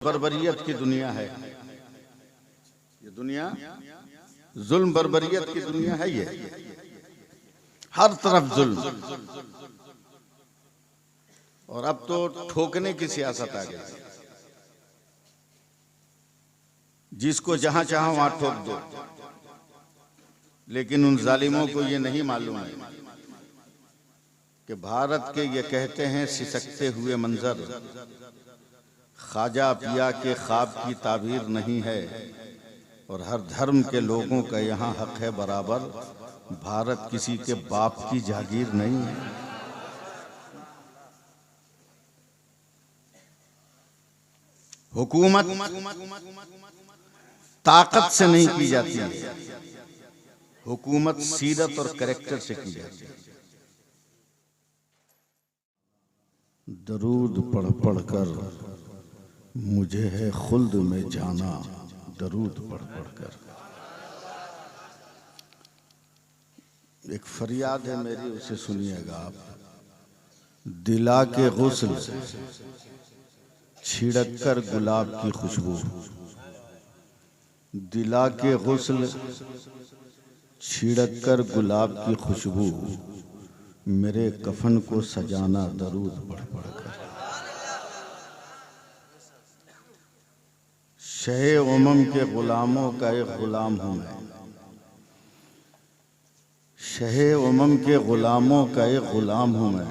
बर्बरियत की दुनिया है। ये दुनिया जुल्म बर्बरियत की दुनिया है। ये हर तरफ जुल्म, और अब तो ठोकने की सियासत आ गई। जिसको जहां चाहो वहां ठोक दो। लेकिन उन जालिमों को ये नहीं मालूम है कि भारत के ये कहते हैं सिसकते हुए मंजर ख्वाजा पिया के ख्वाब की ताबीर नहीं है, और हर धर्म के लोगों का यहाँ हक है बराबर। भारत किसी के बाप की जागीर नहीं है। हुकूमत ताकत से नहीं की जाती है, हुकूमत सीरत और कैरेक्टर से की जाती है। दरूद पढ़ पढ़ कर मुझे है खुल्द में जाना, दरूद पढ़ पढ़ कर। एक फरियाद है मेरी, उसे सुनिएगा आप। दिला के गुस्ल छिड़क कर गुलाब की खुशबू, दिला के गुस्ल छिड़क कर गुलाब की खुशबू, मेरे कफन को सजाना दरूद पढ़ पढ़ कर। शहे उमम के गुलामों का एक गुलाम हूं मैं, शहे उमम के गुलामों का एक गुलाम हूं मैं,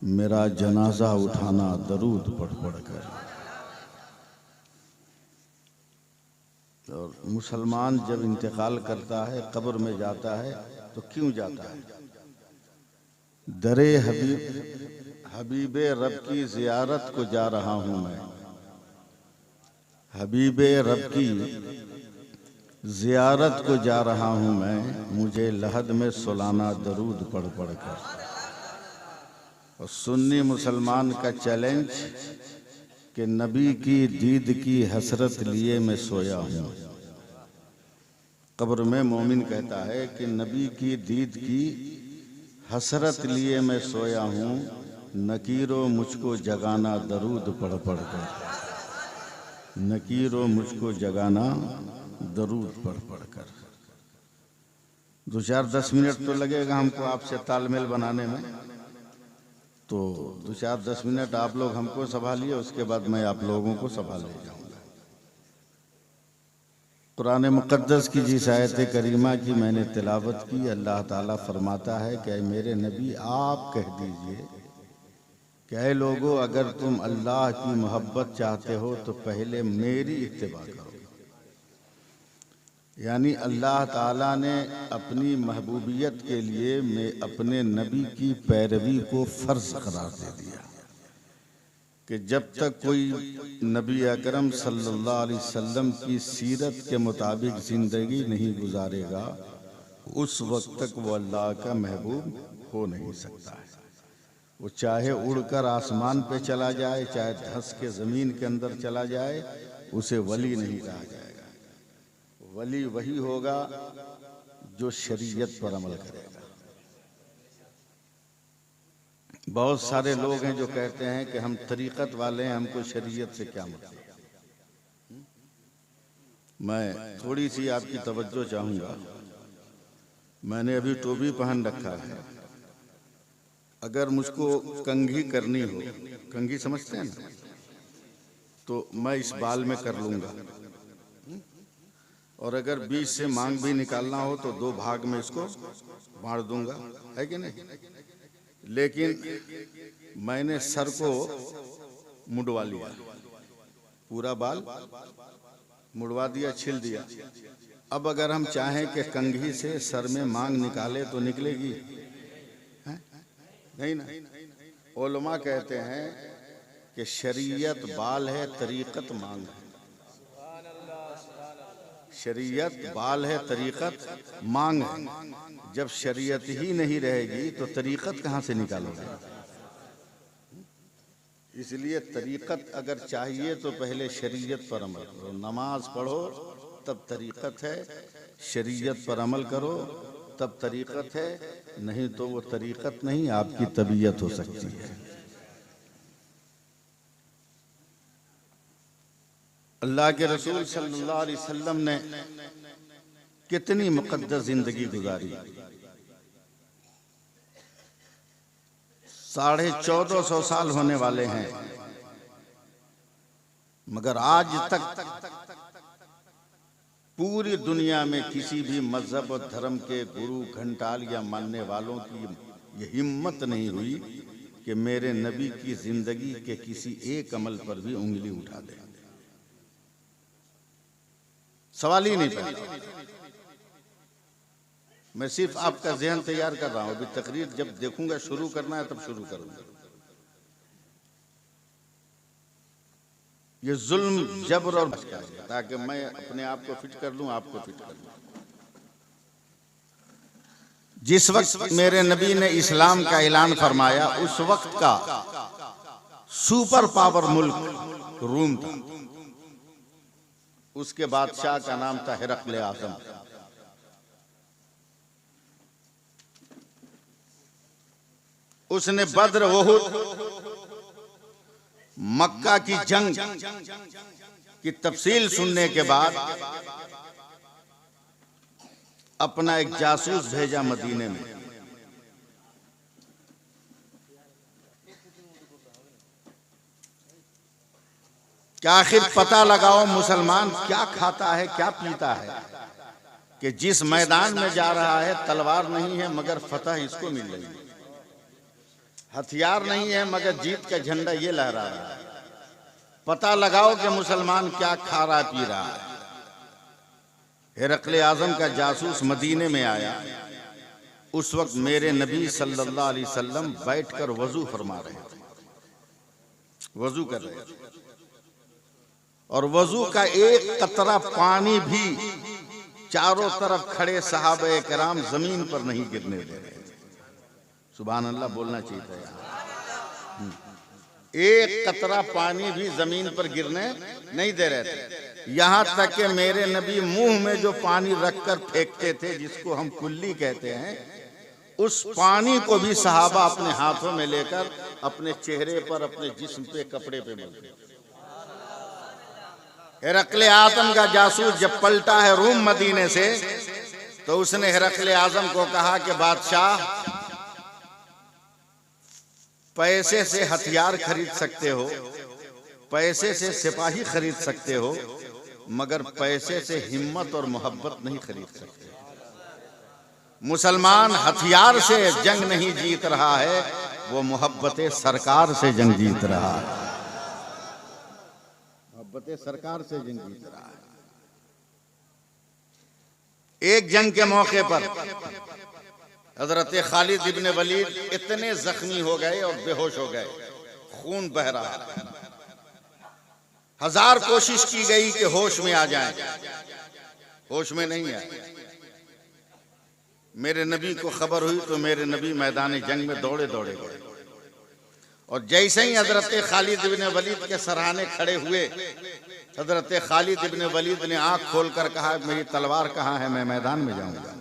मेरा जनाजा उठाना दरूद पढ़ पढ़ कर। और मुसलमान जब इंतकाल करता है, कब्र में जाता है, तो क्यों जाता है? दरे हबीबे रब की जियारत को जा रहा हूं मैं, हबीबे रब की जियारत को जा रहा हूं मैं, मुझे लहद में सुलाना दरूद पढ़ पढ़ कर। और सुन्नी मुसलमान का चैलेंज कि नबी की दीद की हसरत लिए मैं सोया हूं। कब्र में मोमिन कहता है कि नबी की दीद की हसरत लिए मैं सोया हूं, नकीरो मुझको जगाना दरूद पढ़ पढ़ कर, नकीरो मुझको जगाना दरूद पढ़ पढ़ कर। 2-4-10 मिनट तो लगेगा हमको आपसे तालमेल बनाने में, तो 2-4-10 मिनट आप लोग हमको संभालिए, उसके बाद मैं आप लोगों को संभाल ले जाऊंगा। कुरान मुक़द्दस की जिस आयत करीमा की मैंने तिलावत की, अल्लाह ताला फरमाता है कि मेरे नबी आप कह दीजिए कि ऐ लोगों, अगर तुम अल्लाह की मोहब्बत चाहते हो तो पहले मेरी इत्तिबा करो। यानी अल्लाह ताला ने अपनी महबूबियत के लिए मैं अपने नबी की पैरवी को फर्ज करार दे दिया कि जब तक कोई नबी अकरम सल्लल्लाहु अलैहि वसल्लम की सीरत के मुताबिक जिंदगी नहीं गुजारेगा, उस वक्त तक वो अल्लाह का महबूब हो नहीं सकता है। वो चाहे उड़कर आसमान पे चला जाए, चाहे धंस के जमीन के अंदर चला जाए, उसे वली नहीं कहा जाएगा। वली वही होगा जो शरीयत पर अमल करेगा। बहुत सारे लोग हैं जो कहते हैं कि हम तरीक़त वाले हैं, हमको शरीयत से क्या मतलब। मैं थोड़ी सी आपकी तवज्जो चाहूँगा। मैंने अभी टोपी पहन रखा है, अगर मुझको कंघी करनी हो, कंघी समझते हैं ना, तो मैं इस बाल में कर लूँगा, और अगर बीच से मांग भी निकालना हो तो 2 भाग में इसको बांट दूंगा, है कि नहीं? लेकिन मैंने सर को मुड़वा लिया, पूरा बाल मुड़वा दिया, छिल दिया। अब अगर हम चाहें कि कंघी से सर में मांग निकाले तो निकलेगी? है? नहीं ना। उलमा कहते हैं कि शरीयत बाल है, तरीक़त मांग है। शरीयत बाल है, तरीक़त मांग है। जब शरीयत ही नहीं रहेगी तो तरीक़त कहाँ से निकालोगे? इसलिए तरीक़त अगर चाहिए तो पहले शरीयत पर अमल करो। नमाज पढ़ो तब तरीक़त है, शरीयत पर अमल करो तब तरीक़त है, नहीं तो वो तरीक़त नहीं, आपकी तबीयत हो सकती है। अल्लाह के रसूल सल्लल्लाहु अलैहि वसल्लम ने कितनी मुक़द्दस जिंदगी गुजारी। 1450 साल होने वाले हैं, मगर आज तक पूरी दुनिया में किसी भी मजहब और धर्म के गुरु घंटाल या मानने वालों की ये हिम्मत नहीं हुई कि मेरे नबी की जिंदगी के किसी एक अमल पर भी उंगली उठा दे। सवाल ही नहीं पैदा। मैं सिर्फ आपका ज़हन तैयार कर रहा हूं। अभी तकरीर जब देखूंगा शुरू करना है तब शुरू करूंगा। ये जुल्म जबर और ताकि मैं अपने आप को फिट कर लूं, आपको फिट कर लूं। जिस वक्त मेरे नबी ने इस्लाम का ऐलान फरमाया उस वक्त का सुपर पावर मुल्क रूम था। उसके बादशाह का नाम था हिरक़्ल आज़म। उसने बद्र, उहुद, मक्का की जंग की तफसील सुनने के बाद अपना एक जासूस भेजा मदीने में। कि आखिर पता लगाओ मुसलमान क्या खाता है, क्या पीता है, कि जिस मैदान में जा रहा है तलवार नहीं है मगर फतह इसको मिल रही है, हथियार नहीं है मगर जीत का झंडा ये लहरा रहा है। पता लगाओ कि मुसलमान क्या खा रहा पी रहा है। हिरक़्ल आज़म का जासूस मदीने में आया। उस वक्त मेरे नबी सल्लल्लाहु अलैहि वसल्लम बैठकर वजू फरमा रहे थे, वजू कर रहे थे, और वजू का एक कतरा पानी भी चारों तरफ खड़े सहाबे किराम जमीन पर नहीं गिरने दे रहे थे। सुभान अल्लाह बोलना चाहिए था यार। एक कतरा पानी भी जमीन पर गिरने नहीं दे रहे थे। यहां तक कि मेरे नबी मुंह में जो पानी रखकर फेंकते थे, जिसको हम कुल्ली कहते हैं, उस पानी को भी सहाबा अपने हाथों में लेकर अपने चेहरे पर, अपने जिस्म पे, कपड़े पे मलते। हिरक़्ल आज़म का जासूस जब पलटा है रूम मदीने से, तो उसने हिरक़्ल आज़म को कहा कि बादशाह, पैसे से हथियार खरीद सकते हो, पैसे से सिपाही खरीद सकते हो, मगर पैसे से हिम्मत और मोहब्बत नहीं खरीद सकते। मुसलमान हथियार से जंग नहीं जीत रहा है, वो मोहब्बत सरकार से जंग जीत रहा है। मोहब्बत सरकार से जंग जीत रहा है। एक जंग के मौके पर हजरत खालिद इब्न वलीद इतने जख्मी हो गए और बेहोश हो गए, खून बह रहा। हजार कोशिश की गई कि होश में आ जाएं, होश में नहीं आए। मेरे नबी को खबर हुई तो मेरे नबी मैदान जंग में दौड़े दौड़े गए, और जैसे ही हजरत खालिद इब्न वलीद के सराहने खड़े हुए, हजरत खालिद इब्न वलीद ने आंख खोलकर कहा, मेरी तलवार कहाँ है, मैं मैदान में जाऊंगा।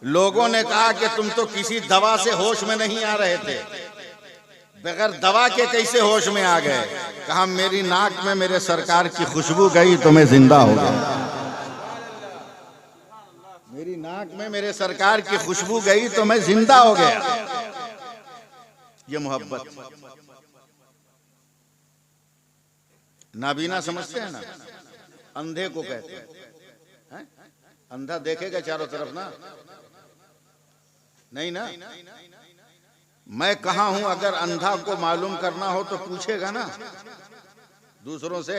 लोगों ने कहा कि तुम तो किसी दवा से होश में नहीं आ रहे थे, बगैर दवा के कैसे होश में आ गए? कहा, मेरी नाक में मेरे सरकार की खुशबू गई तो मैं जिंदा हो गया। मेरी नाक में मेरे सरकार की खुशबू गई तो मैं जिंदा हो गया। ये मोहब्बत। नाबीना समझते हैं ना, अंधे को कहते हैं। अंधा देखेगा चारों तरफ ना, नहीं ना। मैं कहाँ हूं अगर अंधा को मालूम करना हो तो पूछेगा ना दूसरों से।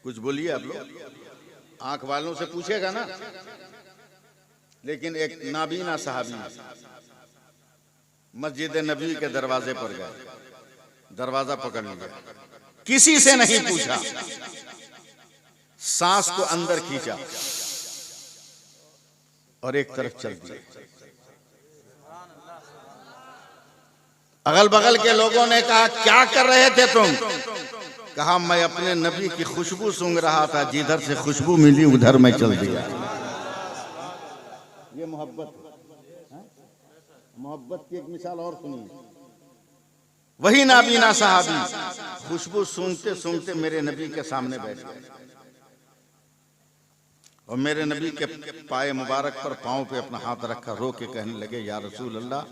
कुछ बोलिए आप लोग, आंख वालों से पूछेगा ना। लेकिन एक नाबीना साहबी मस्जिद नबी के दरवाजे पर गए, दरवाजा पकड़ लिया, किसी से नहीं पूछा, सांस को अंदर खींचा और एक तरफ चल दिया। अगल बगल के लोगों ने कहा, क्या कर रहे थे तुम? कहा, मैं अपने नबी की खुशबू सूंघ रहा था, जिधर से खुशबू मिली उधर मैं चल दिया। ये मोहब्बत। मोहब्बत की एक मिसाल और सुनिए। वही नाबीना साहबी खुशबू सूंघते सूंघते मेरे नबी के सामने बैठ गए और मेरे नबी के पाए मुबारक पर पांव पे अपना हाथ रखा, रो के कहने लगे, या रसूल अल्लाह,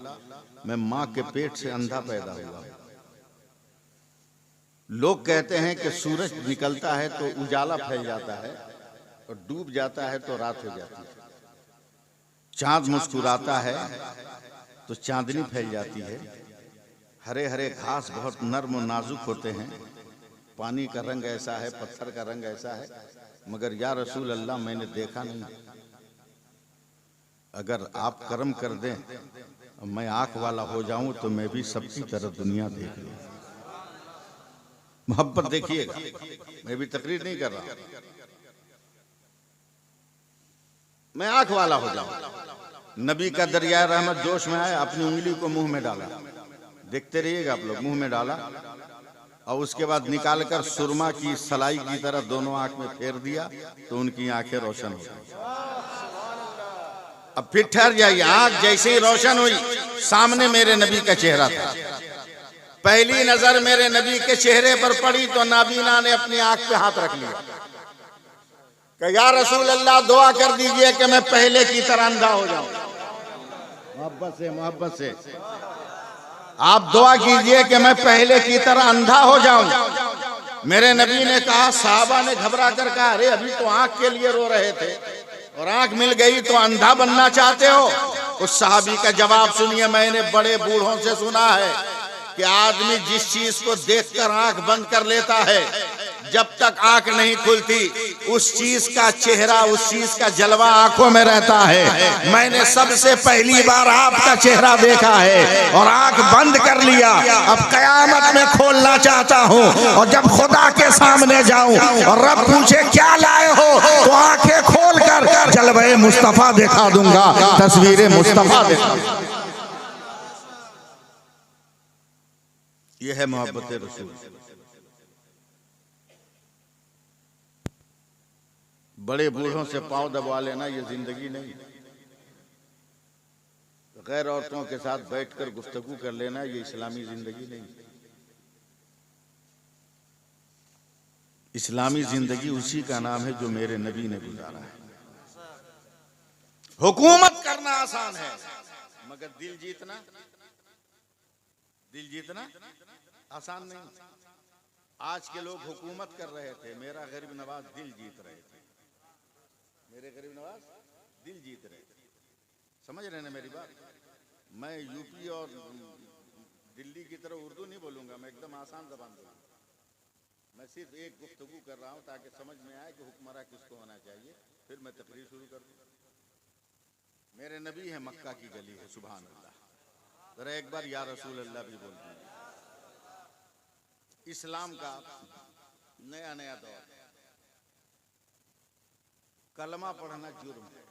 मैं माँ के पेट से अंधा पैदा हुआ। लोग कहते हैं कि सूरज निकलता है तो उजाला फैल जाता है और डूब जाता है तो रात हो जाती है। चांद मुस्कुराता है तो चांदनी फैल जाती है। हरे हरे घास बहुत नर्म और नाजुक होते हैं। पानी का रंग ऐसा है, पत्थर का रंग ऐसा है, मगर या रसूल अल्लाह मैंने देखा नहीं। अगर आप करम कर दें और मैं आंख वाला हो जाऊं तो मैं भी सबकी तरह दुनिया देख लूं। मोहब्बत देखिएगा, मैं भी तकरीर नहीं कर रहा, मैं आंख वाला हो जाऊं। नबी का दरिया रहमत जोश में आया, अपनी उंगली को मुंह में डाला, देखते रहिएगा आप लोग, मुंह में डाला और उसके बाद निकालकर सुरमा की सलाई की तरह दोनों आंख में फेर दिया तो उनकी आंखें रोशन हो गई। अब फिर ठहर जाइए, आंख जैसे ही रोशन हुई सामने मेरे नबी का चेहरा था। पहली नजर मेरे नबी के चेहरे पर पड़ी तो नाबीना ने अपनी आंख पे हाथ रख लिया कि या रसूल अल्लाह दुआ कर दीजिए कि मैं पहले की तरह अंधा हो जाऊं। मोहब्बत से आप दुआ कीजिए कि मैं पहले की तरह अंधा हो जाऊं। मेरे नबी ने कहा, साहबा ने घबरा कर कहा, अरे अभी तो आंख के लिए रो रहे थे और आंख मिल गई तो अंधा बनना चाहते हो? उस साहबी का जवाब सुनिए, मैंने बड़े बूढ़ों से सुना है कि आदमी जिस चीज को देखकर आंख बंद कर लेता है, जब तक आंख नहीं खुलती उस चीज का चेहरा, उस चीज का जलवा आंखों में रहता है। मैंने सबसे पहली बार आपका चेहरा देखा है और आंख बंद कर लिया। अब कयामत में खोलना चाहता हूँ और जब खुदा के सामने जाऊं और रब पूछे क्या लाए हो, तो आंखें खोलकर जलवे मुस्तफा दिखा दूंगा, तस्वीरें मुस्तफा दिखा दूंगा। यह है मोहब्बत रसूल। बड़े बूढ़ों से पांव दबा लेना ये जिंदगी नहीं। गैर औरतों के साथ बैठकर गुफ्तगू कर लेना ये इस्लामी जिंदगी नहीं। इस्लामी जिंदगी उसी का नाम है जो मेरे नबी ने गुजारा है। हुकूमत करना आसान है मगर दिल जीतना आसान नहीं। आज के लोग हुकूमत कर रहे थे, मेरा गरीब नवाज दिल जीत रहे थे, मेरे गरीब नवाज दिल जीत रहे थे। समझ रहे ना मेरी बात? मैं यूपी और दिल्ली की तरह उर्दू नहीं बोलूंगा, मैं एकदम आसान जबान बोलूंगा। मैं सिर्फ एक गुफ्तगू कर रहा हूं ताकि समझ में आए कि हुक्मरान किसको होना चाहिए, फिर मैं तकरीर शुरू कर दूं। मेरे नबी है, मक्का की गली है, सुभान अल्लाह। जरा एक बार या रसूल अल्लाह भी बोल दीजिए। इस्लाम का नया नया दौर, कलमा पढ़ना जुर्म है।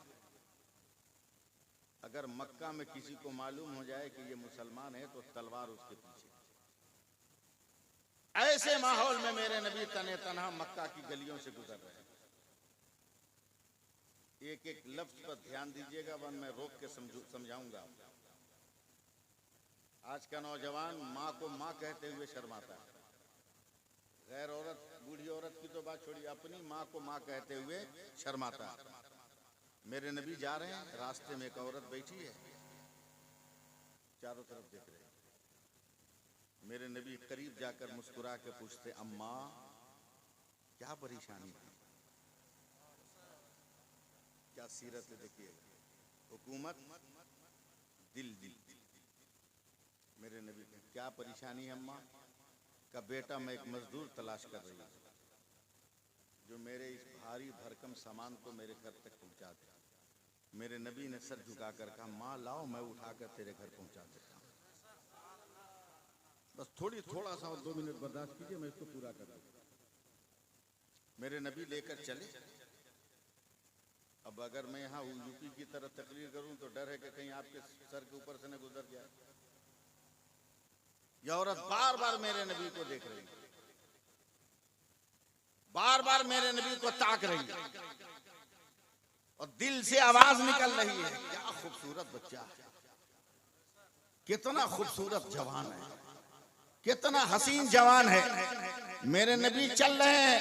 अगर मक्का में किसी को मालूम हो जाए कि ये मुसलमान है तो तलवार उसके पीछे। ऐसे माहौल में मेरे नबी तने तनहा मक्का की गलियों से गुजर रहे हैं। एक एक लफ्ज पर ध्यान दीजिएगा, वन मैं रोक के समझाऊंगा। आज का नौजवान माँ को माँ कहते हुए शर्माता है। गैर औरत, बूढ़ी औरत की तो बात छोड़िए, अपनी माँ को माँ कहते हुए शर्माता है। मेरे नबी जा रहे हैं, रास्ते में एक औरत बैठी है, चारों तरफ देख रहे हैं। मेरे नबी करीब जाकर मुस्कुरा के पूछते, अम्मा क्या परेशानी है? क्या सीरत है देखिएगा। हुकूमत दिल दिल। मेरे नबी ने क्या परेशानी है अम्मा? का बेटा मैं एक मजदूर तलाश कर रही हूँ जो मेरे इस भारी भरकम सामान को मेरे घर तक पहुंचा दे। मेरे नबी ने सर झुकाकर कहा, माँ लाओ मैं उठाकर तेरे घर पहुंचा देता हूँ। बस थोड़ा सा 2 मिनट बर्दाश्त कीजिए, मैं इसको पूरा कर दूंगा। मेरे नबी लेकर चले। अब अगर मैं यहाँ यूपी की तरह तकरीर करूं तो डर है कि कहीं आपके सर के ऊपर से न गुजर जाए। यह औरत बार बार मेरे नबी को देख रही है, बार बार मेरे नबी को ताक रही है और दिल से आवाज निकल रही है, क्या खूबसूरत बच्चा है, कितना खूबसूरत जवान है। कितना हसीन जवान है। मेरे नबी चल रहे हैं,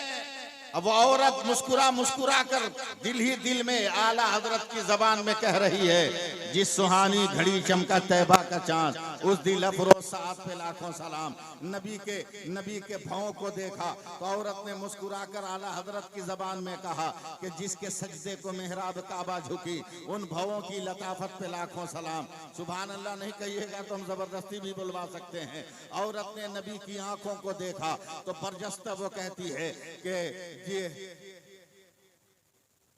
अब वो औरत मुस्कुरा मुस्कुरा कर दिल ही दिल में आला हजरत की जबान में कह रही है, जिस सुहानी घड़ी चमका तैबा का चांद, उस दिल अफरोज साथ पे लाखों सलाम। नबी के भावों को देखा तो औरत ने मुस्कुरा कर आला हजरत की जबान में कहा कि जिसके सजदे को मेहराब काबा झुकी, उन भावों की लताफत पे लाखों सलाम। सुभान अल्लाह नहीं कहिएगा तो हम जबरदस्ती भी बुलवा सकते हैं। औरत ने नबी की आंखों को देखा तो बरजस्ता वो कहती है कि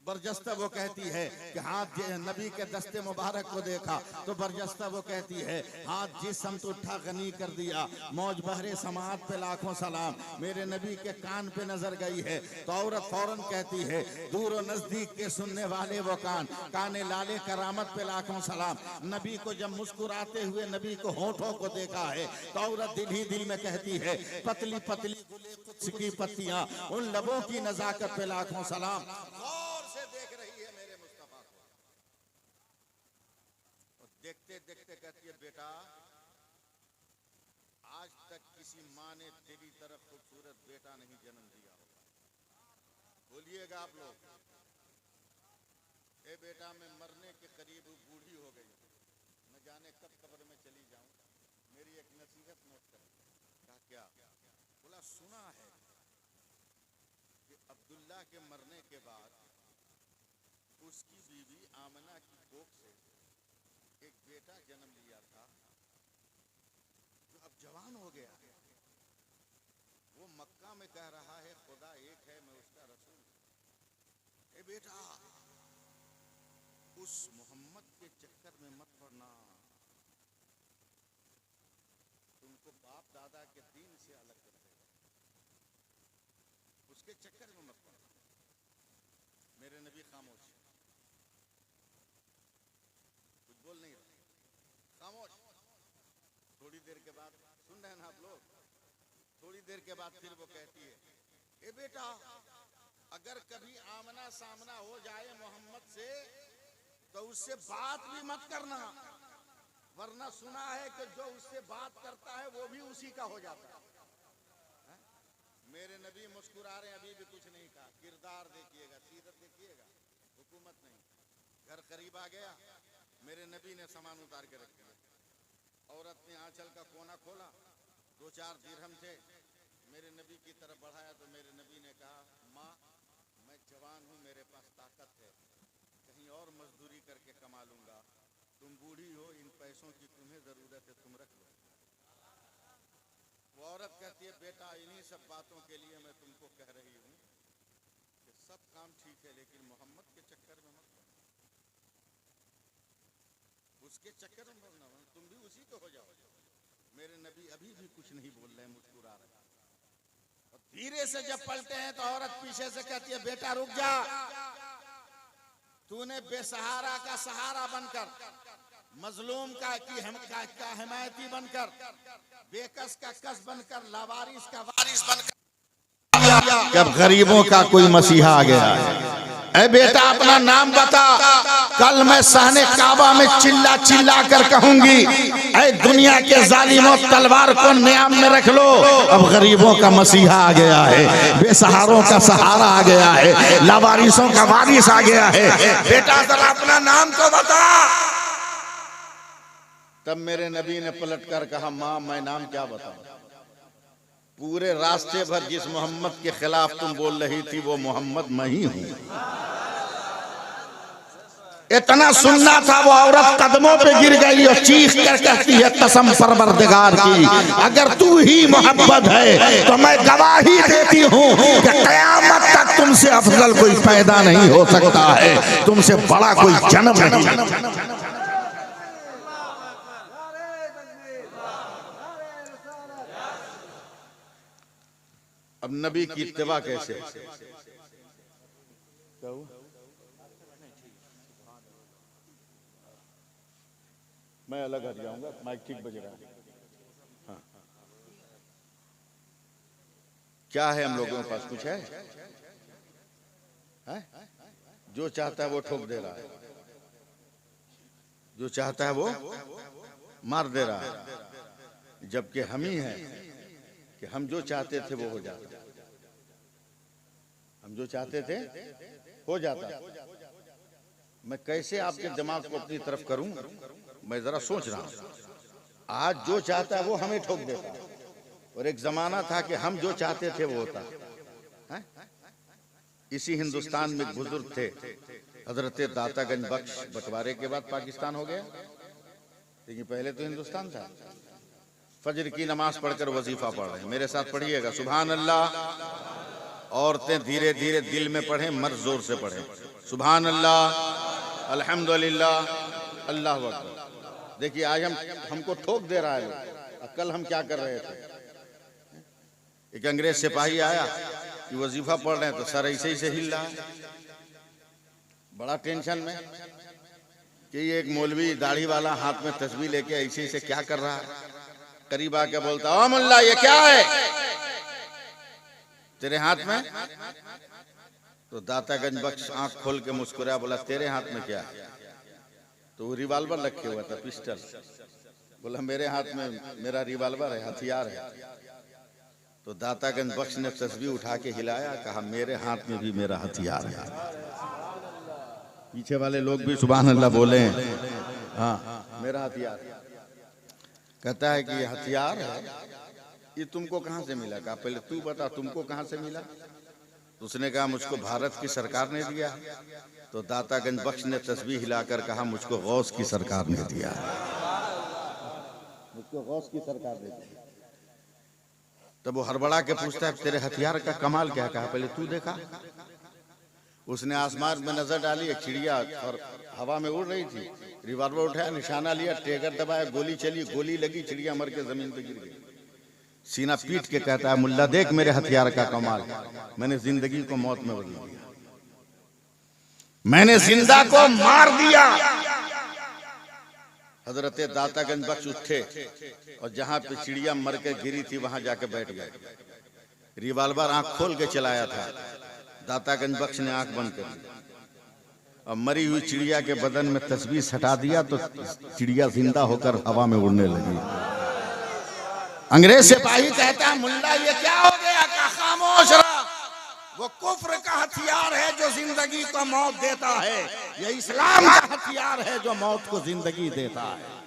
बरजस्ता वो कहती है कि हाथ नबी के दस्ते मुबारक को देखा तो बरजस्ता वो कहती है, हाथ जिस समत उठा गनी कर दिया, मौज बहरे समात पे लाखों सलाम। मेरे नबी के कान पे नजर गई है तो औरत फौरन कहती है, दूर और नजदीक के सुनने वाले वो काने लाले करामत पे लाखों सलाम। नबी को जब मुस्कुराते हुए नबी को होठों को देखा है तो औरत दिल ही दिल में कहती है, पतली पतली गुले कुद्स की पत्तियां, उन लबों की नजाकत पे लाखों सलाम। देख रही है मेरे मुस्तफा को, और देखते देखते कहती है, बेटा आज तक किसी माँ ने तेरी तरफ खूबसूरत बेटा नहीं जन्म दिया होगा। बोलिएगा आप लोग, ए बेटा मैं मरने के करीब बूढ़ी हो गई, मैं जाने कब कब्र में चली जाऊं, मेरी एक नसीहत नोट कर। कहा क्या? बोला सुना है कि अब्दुल्ला के मरने के बाद उसकी बीवी आमना की कोख से एक बेटा जन्म लिया था जो अब जवान हो गया है। वो मक्का में कह रहा है, खुदा एक है, मैं उसका रसूल। ए बेटा, उस मोहम्मद के चक्कर में मत पड़ना, तुमको बाप दादा के दीन से अलग कर देगा, उसके चक्कर में मत पड़ना। मेरे नबी खामोश, बोल नहीं रहे, खामोश। थोड़ी देर के बाद, सुन रहे हैं ना आप लोग, थोड़ी देर के बाद फिर वो कहती है, ए बेटा अगर कभी आमना सामना हो जाए मोहम्मद से तो उससे बात भी मत करना, वरना सुना है कि जो उससे बात करता है वो भी उसी का हो जाता है। मेरे नबी मुस्कुरा रहे, अभी भी कुछ नहीं कहा। किरदार देखिएगा, सीरत देखिएगा, हुकूमत नहीं। घर करीब आ गया, मेरे नबी ने सामान उतार के रख दिया। औरत ने आंचल का कोना खोला, 2-4 दिरहम थे, मेरे नबी की तरफ बढ़ाया तो मेरे नबी ने कहा, माँ मैं जवान हूँ, मेरे पास ताकत है, कहीं और मजदूरी करके कमा लूंगा, तुम बूढ़ी हो, इन पैसों की तुम्हें जरूरत है, तुम रख लो। वो औरत कहती है, बेटा इन्हीं सब बातों के लिए मैं तुमको कह रही हूँ कि सब काम ठीक है, लेकिन मोहम्मद के चक्कर में मत, उसके चक्कर में बोलना, तुम भी उसी को हो जाओ। मेरे नबी अभी भी कुछ नहीं बोल रहे, मुस्कुरा रहे। और धीरे से जब पलटे हैं तो औरत पीछे से कहती है, बेटा रुक जा, तूने बेसहारा का सहारा बनकर, मजलूम का हिमायती बनकर, बेकस का कस बनकर, लावारिस का वारिस बनकर, जब गरीबों का कोई मसीहा आ गया है, ए बेटा अपना नाम बता, कल मैं सहने काबा में चिल्ला चिल्ला कर कहूंगी, ए दुनिया के जालिमों तलवार को नियाम में रख लो, अब गरीबों का मसीहा आ गया है, बेसहारों का सहारा आ गया है, लावारिसों का वारिस आ गया है, बेटा जरा अपना नाम तो बता। तब मेरे नबी ने पलट कर कहा, माँ मैं नाम क्या बताऊं, पूरे रास्ते भर जिस मोहम्मद के खिलाफ तुम बोल रही थी वो मोहम्मद मैं ही हूं। इतना सुनना था, वो औरत कदमों पे गिर गई और चीख कर कहती है, कसम परवरदिगार की, अगर तू ही मोहम्मद है तो मैं गवाही देती हूँ कि कयामत तक तुमसे अफजल कोई पैदा नहीं हो सकता है, तुमसे बड़ा कोई जन्म नहीं। अब नबी की इत्तिबा कैसे? मैं अलग हट जाऊंगा, माइक ठीक बज रहा है। हाँ। क्या है हम लोगों के पास? कुछ है? जो चाहता है वो ठोक दे रहा है, जो चाहता है वो मार दे रहा है, जबकि हम ही हैं कि हम जो चाहते थे वो हो जाता, हम जो चाहते थे हो जाता। मैं कैसे आपके दिमाग को अपनी तरफ करूं, मैं जरा सोच रहा हूं। आज जो चाहता है वो हमें ठोक देता है, और एक जमाना था कि हम जो चाहते थे वो होता है। इसी हिंदुस्तान में एक बुजुर्ग थे, हजरत दातागंज बख्श। बंटवारे के बाद पाकिस्तान हो गया, लेकिन पहले तो हिंदुस्तान था। फजर की नमाज पढ़कर वजीफा पढ़ रहे हैं, मेरे साथ पढ़िएगा सुभान अल्लाह। औरतें धीरे धीरे दिल में पढ़ें, मर्द जोर से पढ़ें, सुभान अल्लाह, अल्हम्दुलिल्लाह, अल्लाह अकबर। देखिए आज हमको ठोक दे रहा है लोग। कल हम क्या कर रहे थे, एक अंग्रेज सिपाही आया कि वजीफा पढ़ रहे हैं तो सर ऐसे ही से हिल रहा है, बड़ा टेंशन में कि ये एक मौलवी दाढ़ी वाला हाथ में तस्बीह लेके ऐसे ही से क्या कर रहा है। करीब आके बोलता, ओ मुल्ला ये क्या है तेरे हाथ में? तो दातागंज बख्श आंख खोल के मुस्कुराया, बोला तेरे हाथ में क्या? तो वो रिवाल्वर रखे हुआ था, पिस्टल। बोला मेरे हाथ में मेरा रिवाल्वर है, हथियार है। तो दातागंज बख्श ने तस्बीह उठा के हिलाया, कहा मेरे हाथ में भी मेरा हथियार है। पीछे वाले लोग भी सुभान अल्लाह बोले, हाँ मेरा हथियार। कहता है कि ये हथियार है, ये तुमको कहां से मिला? कहा पहले तू बता तुमको कहां से मिला? तो उसने कहा मुझको भारत की सरकार ने दिया। तो दातागंज बख्श ने तस्बीह हिलाकर कहा मुझको गौस की सरकार ने दिया, मुझको गौस की सरकार ने दिया। तब वो हड़बड़ा के पूछता है तेरे हथियार का कमाल क्या? कहा पहले तू देखा। उसने आसमान में नजर डाली, एक चिड़िया और हवा में उड़ रही थी। रिवॉल्वर उठाया, निशाना लिया, ट्रिगर दबाया, गोली चली, गोली लगी, चिड़िया मर के जमीन पे गिर गई। सीना पीट के कहता है मुल्ला देख मेरे हथियार का कमाल, मैंने जिंदगी को मौत में बदल दिया, मैंने जिंदा को मार दिया। हजरत दातागंज बख्श उठे और जहां पे चिड़िया मर के गिरी थी वहां जाके बैठ गए। रिवॉल्वर आंख खोल के चलाया था, दातागंज बख्श ने आंख बंद कर दी और मरी हुई चिड़िया के बदन में तस्बीह हटा दिया तो चिड़िया जिंदा होकर हवा में उड़ने लगी। अंग्रेज सिपाही कहता है मुल्ला ये क्या हो गया? का खामोश रहा, वो कुफ्र का हथियार है जो जिंदगी को मौत देता है, ये इस्लाम का हथियार है जो मौत को जिंदगी देता है।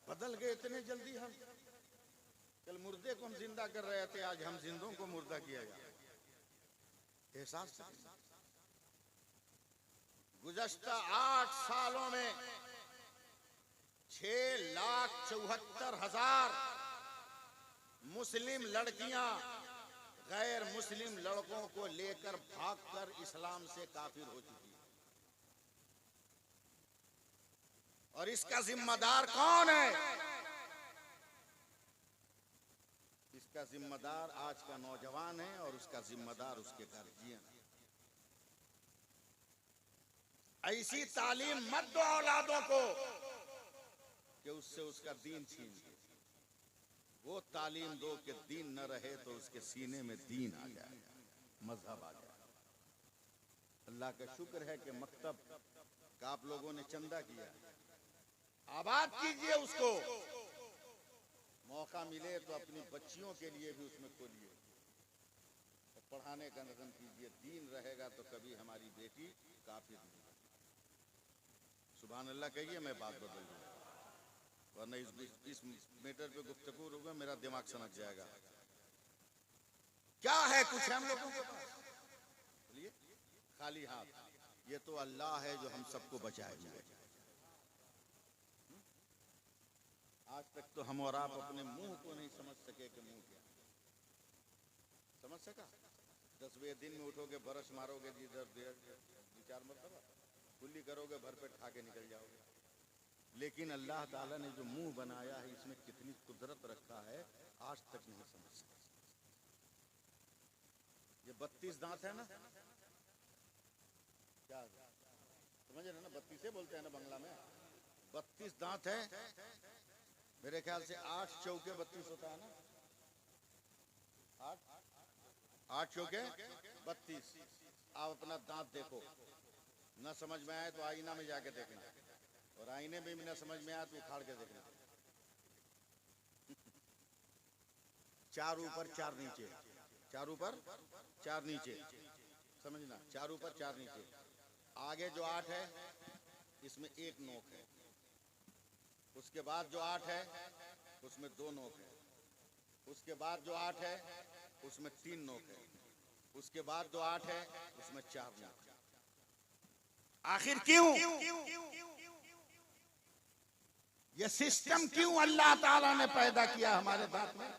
बदल गए इतने जल्दी हम, कल मुर्दे को हम जिंदा कर रहे थे, आज हम जिंदों को मुर्दा किया जाए। एहसास गुज़श्ता 8 सालों में 6,74,000 मुस्लिम लड़कियां गैर मुस्लिम लड़कों को लेकर भागकर इस्लाम से काफिर हो चुकी है। और इसका जिम्मेदार कौन है? इसका जिम्मेदार आज का नौजवान है और उसका जिम्मेदार उसके गार्जियन है। ऐसी तालीम मत दो औलादों को कि उससे उसका दीन छीन ले। वो तालीम दो कि दीन न रहे तो उसके सीने में दीन आ जाए, मजहब आ जाए। अल्लाह का शुक्र है कि मकतब का आप लोगों ने चंदा किया, आबाद कीजिए उसको। मौका मिले तो अपनी बच्चियों के लिए भी उसमें खोलिए और पढ़ाने का नज़म कीजिए। दीन रहेगा तो कभी हमारी बेटी काफिर नहीं। सुभान अल्लाह कहिए, मैं बात बदल दूंगा, वरना इस मीटर पे गुफ्तगू होगा मेरा दिमाग सनक जाएगा। क्या है कुछ हम लोगों के पास? बोलिए खाली हाथ। ये तो अल्लाह है जो हम सबको बचाए हुए। आज तक तो हम और आप अपने मुंह को नहीं समझ सके कि मुंह क्या समझ सका। 10वें दिन में उठोगे, बरस मारोगे इधर 2-4 मरतबा, कुल्ली करोगे, भरपेट खा के निकल जाओगे। लेकिन अल्लाह ताला ने जो मुंह बनाया है इसमें कितनी कुदरत रखा है आज तक नहीं समझ सका। ये 32 दांत है ना, क्या समझ रहे ना, 32 बोलते हैं ना बंगला में। 32 दांत है, मेरे ख्याल से 8 चौके 32 होता है ना, 8 चौके 32। आप अपना दांत देखो, न समझ में आए तो आईना में जाके देखना, और आईने में भी न समझ में आए तो उखाड़ के देखना। 4 ऊपर 4 नीचे, 4 ऊपर 4 नीचे, समझना, 4 ऊपर 4 नीचे। आगे जो 8 है इसमें 1 नोक है, उसके बाद जो 8 है उसमें 2 नोक है, उसके बाद जो 8 है उसमें 3 नोक है, उसके बाद जो 8 है उसमें 4 नोक है। आखिर क्यों? ये सिस्टम क्यों अल्लाह ताला ने पैदा किया हमारे दांत में?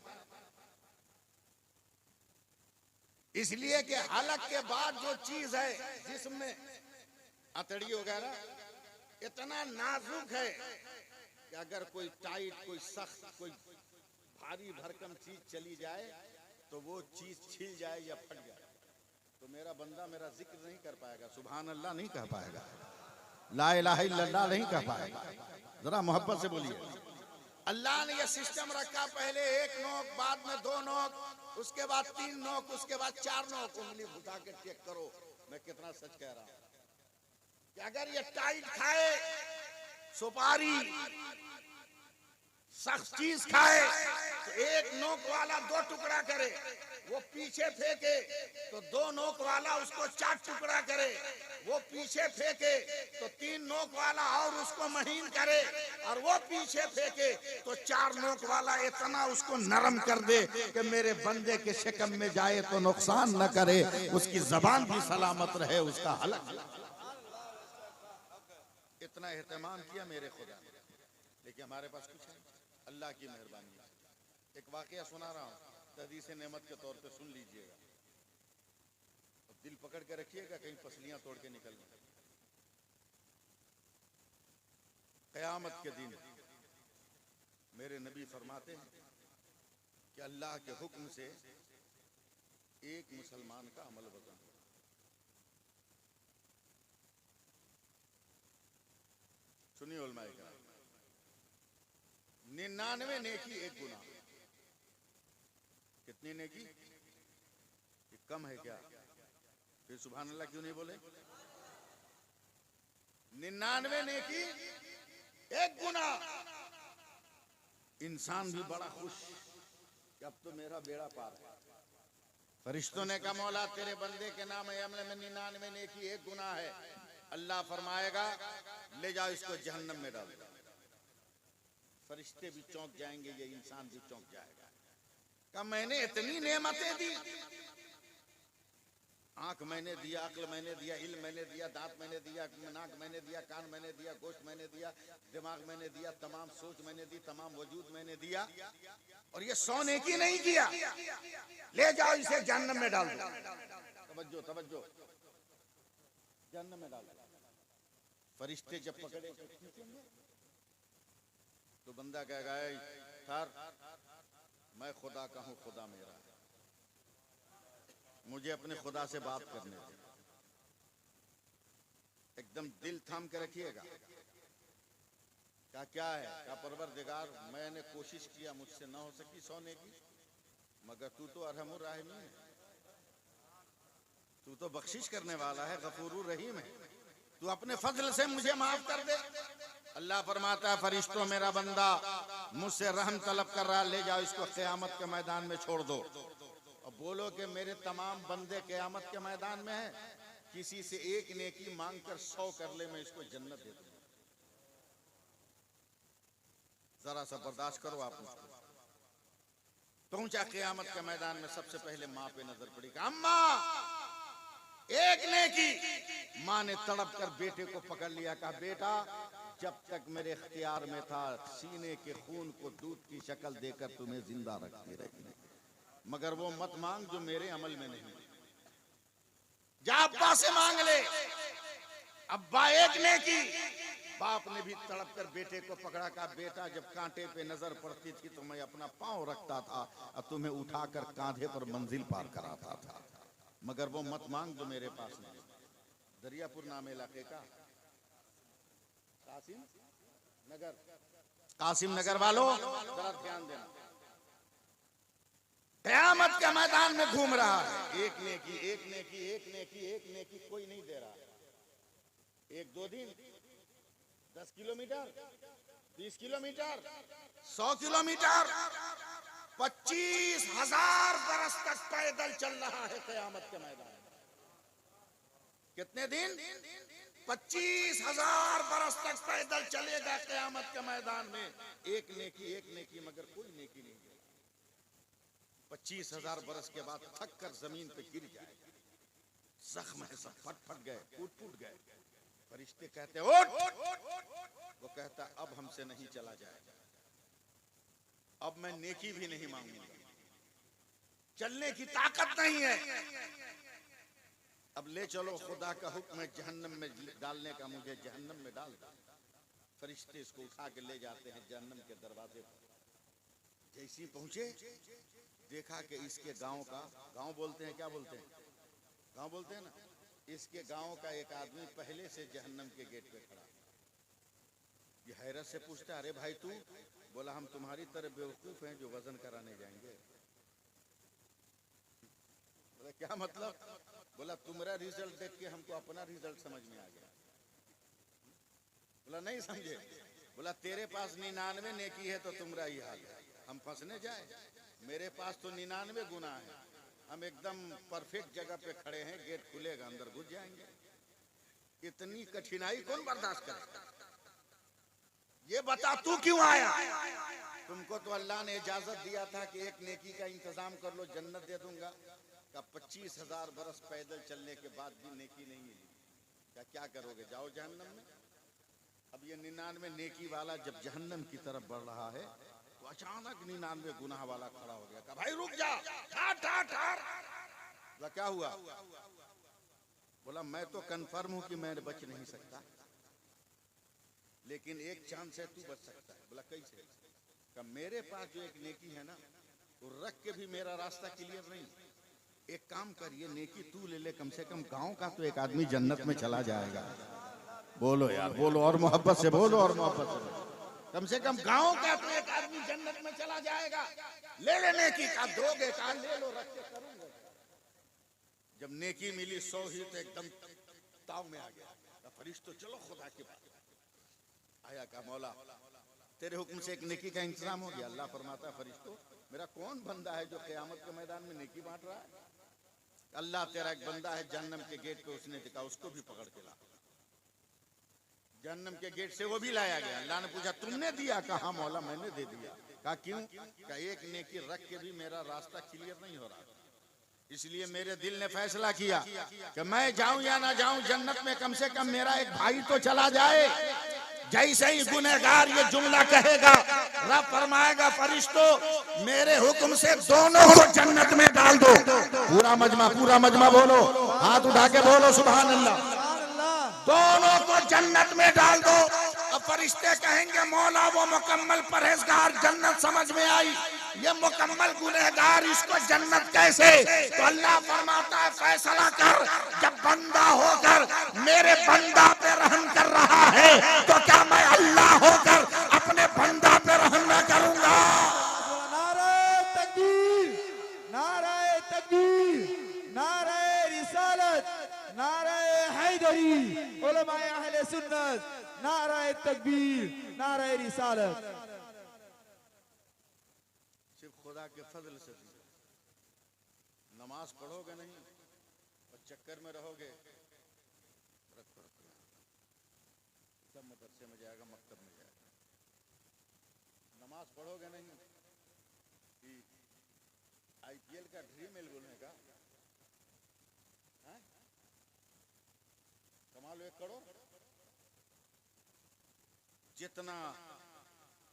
इसलिए कि हलक के बाद जो चीज है जिसमें अतड़ी वगैरह इतना नाजुक है कि अगर कोई टाइट, कोई सख्त, कोई भारी भरकम चीज चली जाए तो वो चीज छिल जाए या फट जाए तो मेरा बंदा मेरा जिक्र नहीं कर पाएगा, सुभान अल्लाह नहीं कह पाएगा, ला इलाहा इल्लल्लाह नहीं कह पाएगा। जरा मोहब्बत से बोलिए। अल्लाह ने यह सिस्टम रखा, पहले 1 नोक, बाद में 2 नोक, उसके बाद 3 नोक, उसके बाद 4 नोक। उंगली उठा के चेक करो मैं कितना सच कह रहा हूं कि अगर ये टाइट खाए, सुपारी, सख्त चीज खाए तो 1 नोक वाला 2 टुकड़ा करे, वो पीछे फेंके तो 2 नोक वाला उसको 4 टुकड़ा करे, वो पीछे फेंके तो 3 नोक वाला और उसको महीन करे, और वो पीछे फेंके तो 4 नोक वाला इतना उसको नरम कर दे कि मेरे बंदे के शिकम में जाए तो नुकसान न करे, उसकी जबान भी सलामत रहे, उसका हलक। इतना एहतमाम किया मेरे खुदा ने, लेकिन हमारे पास कुछ है, अल्लाह की मेहरबानी। एक वाकया सुना रहा हूँ, हदीस नेमत के तौर पे सुन लीजिएगा, दिल पकड़ के रखिएगा, कहीं पसलियां तोड़ के निकल जाए। क़यामत के दिन मेरे नबी फरमाते हैं कि अल्लाह के हुक्म से एक मुसलमान का अमल बताऊं, सुनिए उलमाए का, 99 नेकी 1 गुनाह। कितनी नेकी? ये कम है क्या? फिर सुभान अल्लाह क्यों नहीं बोले? 99 नेकी 1 गुनाह। इंसान भी बड़ा खुश कि अब तो मेरा बेड़ा पार है। फरिश्तों ने कहा मौला तेरे बंदे के नाम है अमल में 99 नेकी 1 गुनाह है। अल्लाह फरमाएगा ले जाओ इसको जहन्नम में डाल दो। फरिश्ते भी चौंक जाएंगे, ये इंसान भी चौंक जाएगा। कहा मैंने इतनी नेमतें दी, आंख मैंने दिया, अक्ल मैंने दिया, इल्म मैंने दिया, दांत मैंने दिया, नाक मैंने दिया, कान मैंने दिया, गोश्त मैंने दिया, दिमाग मैंने दिया, तमाम सोच मैंने दी, तमाम वजूद मैंने दिया, और ये 100 नेकी नहीं किया, ले जाओ इसे जहन्नम में डाल दो। तवज्जो तवज्जो, जहन्नम में डाल दो। फरिश्ते जब पकड़े तो बंदा कहेगा सर मैं खुदा का हूं, खुदा मेरा है, मुझे अपने खुदा से बात करने दे। एकदम दिल थाम के रखिएगा। क्या है? क्या परवरदिगार मैंने कोशिश किया, मुझसे ना हो सकी 100 नेकी, मगर तू तो अरहमुर राहिमीन है, तू तो बख्शिश करने वाला है, गफूरुर रहीम है, तू अपने फजल से मुझे माफ कर दे। अल्लाह फरमाता है फरिश्तों मेरा बंदा मुझसे रहम तलब कर रहा, ले जाओ इसको क़यामत के मैदान में छोड़ दो। और बोलो कि मेरे तमाम बंदे क़यामत के मैदान में हैं, किसी से 1 नेकी मांग कर 100 कर ले, मैं इसको जन्नत दे दूं। जरा सा बर्दाश्त करो। आप मुझको पहुंचा क़यामत के मैदान में, सबसे पहले माँ पे नजर पड़ी, अम्मा 1 नेकी। माँ ने तड़प कर बेटे को पकड़ लिया, कहा बेटा जब तक मेरे इख्तियार में था सीने के खून को दूध की शक्ल देकर तुम्हें जिंदा रखती रही, मगर वो मत मांग जो मेरे अमल में नहीं। जा अब्बा से मांग ले। अब्बा 1 नेकी। बाप ने भी तड़प कर बेटे को पकड़ा, कहा बेटा जब कांटे पे नजर पड़ती थी तो मैं अपना पांव रखता था और तुम्हें उठाकर कांधे पर मंजिल पार कराता था, मगर वो मत मांग जो मेरे पास नहीं। दरियापुर नाम इलाके का कासिम नगर वालों जरा ध्यान देना। क़यामत के मैदान में घूम रहा है। एक नेकी, एक नेकी, एक नेकी, एक नेकी कोई नहीं दे रहा। एक दो दिन, 10 किलोमीटर, 20 किलोमीटर, 100 किलोमीटर, 25,000 बरस तक पैदल चल रहा है क़यामत के मैदान में। कितने दिन? 25,000 बरस तक पैदल चलेगा क़यामत के मैदान में। एक नेकी, मगर कोई नेकी नहीं है। 25,000 बरस के बाद थक कर जमीन पे गिर जाएगा। जख्म है, सब फट गए, टूट गए। फरिश्ते कहते उठ, वो कहता अब हमसे नहीं चला जाएगा, अब मैं नेकी भी नहीं मांगूंगा, चलने की ताकत नहीं है। अब ले चलो, खुदा का हुक्म है जहन्नम में डालने का, मुझे जहन्नम में डाल दो। फरिश्ते इसको उठा के ले जाते हैं जहन्नम के दरवाजे पर। जैसे ही पहुंचे, देखा कि इसके गांव का, गांव बोलते हैं, क्या बोलते हैं, गांव बोलते हैं ना, इसके गांव का एक आदमी पहले से जहन्नम के गेट पे खड़ा। ये हैरत से पूछता, अरे भाई तू? बोला हम तुम्हारी तरह बेवकूफ हैं जो वजन कराने जाएंगे। बोला क्या मतलब? बोला तुम्हारा रिजल्ट देख के हमको अपना रिजल्ट समझ में आ गया। बोला नहीं समझे। बोला तेरे पास 99 नेकी है तो तुम्हारा ही हाल है, हम फंसने जाए? मेरे पास तो 99 गुना है, हम एकदम परफेक्ट जगह पे खड़े हैं, गेट खुलेगा अंदर घुस जाएंगे। इतनी कठिनाई कौन बर्दाश्त करेगा? ये बता तू क्यों आया? तुमको तो अल्लाह ने इजाजत दिया था कि एक नेकी का इंतजाम कर लो, जन्नत दे दूंगा। का 25,000 बरस पैदल चलने के बाद भी नेकी नहीं मिली, क्या करोगे? जाओ जहन्नम में। अब ये 99 नेकी वाला जब जहन्नम की तरफ बढ़ रहा है तो अचानक 99 गुनाह वाला खड़ा हो गया। कहा भाई रुक जा, ठार ठार। बोला क्या हुआ? बोला मैं तो कन्फर्म हूं कि मैं बच नहीं सकता, लेकिन एक चांस है तू बच सकता है। बोला कैसे? कहा मेरे पास जो एक नेकी है ना, वो रख के भी मेरा रास्ता क्लियर नहीं। एक काम कर, ये नेकी तू ले ले, कम से कम गांव का तो एक आदमी जन्नत में चला जाएगा। बोलो यार, बोलो और मोहब्बत से बोलो, और मोहब्बत से बोलो। कम से कम गांव का तो एक आदमी जन्नत में चला जाएगा। ले ले नेकी का, दोगे का ले लो, रख के करूंगा। जब नेकी मिली 100 ही तो एकदम ताव में आ गया। फरिश्तों चलो खुदा के पास। आया का मौला तेरे हुक्म से एक नेकी का इंतजाम हो गया। अल्लाह फरमाता फरिश्तों मेरा कौन बंदा है जो क़यामत के मैदान में नेकी बांट रहा है? अल्लाह तेरा एक बंदा है जहन्नम के गेट पे, उसने देखा, उसको भी पकड़ के ला। जहन्नम के गेट से वो भी लाया गया। अल्लाह ने पूछा तुमने दिया? कहा मौला मैंने दे दिया। कहा क्यों? कहा एक नेकी रख के भी मेरा रास्ता क्लियर नहीं हो रहा, इसलिए मेरे दिल ने फैसला किया कि मैं जाऊं या ना जाऊं, जन्नत में कम से कम मेरा एक भाई तो चला जाए। जैसे ही गुनहगार ये जुमला कहेगा, रब फरमाएगा फरिश्तों मेरे हुक्म से दोनों को जन्नत में डाल दो। पूरा मजमा बोलो, हाथ उठा के बोलो सुभान अल्लाह। दोनों को जन्नत में डाल दो। अब फरिश्ते कहेंगे मौला वो मुकम्मल परहेजगार जन्नत समझ में आई, ये मुकम्मल गुनहगार, इसको जन्नत कैसे? तो अल्लाह फरमाता है फैसला कर, जब बंदा होकर मेरे बंदा पे रहम कर रहा है तो क्या मैं अल्लाह होकर अपने बंदा पे रहम न करूंगा? नारे तकबीर, नारे तकबीर, नारे रिसालत, नारे हैदरी, उलमाए अहले सुन्नत, नारे तकबीर, नारे रिसालत। सिर्फ खुदा के फजल से नमाज पढ़ोगे नहीं और चक्कर में रहोगे, सब मदरसे में जाएगा, मकतब में जाएगा। नमाज पढ़ोगे नहीं कि IPL का ड्रीम 11 का कमा लो 1 करोड़। जितना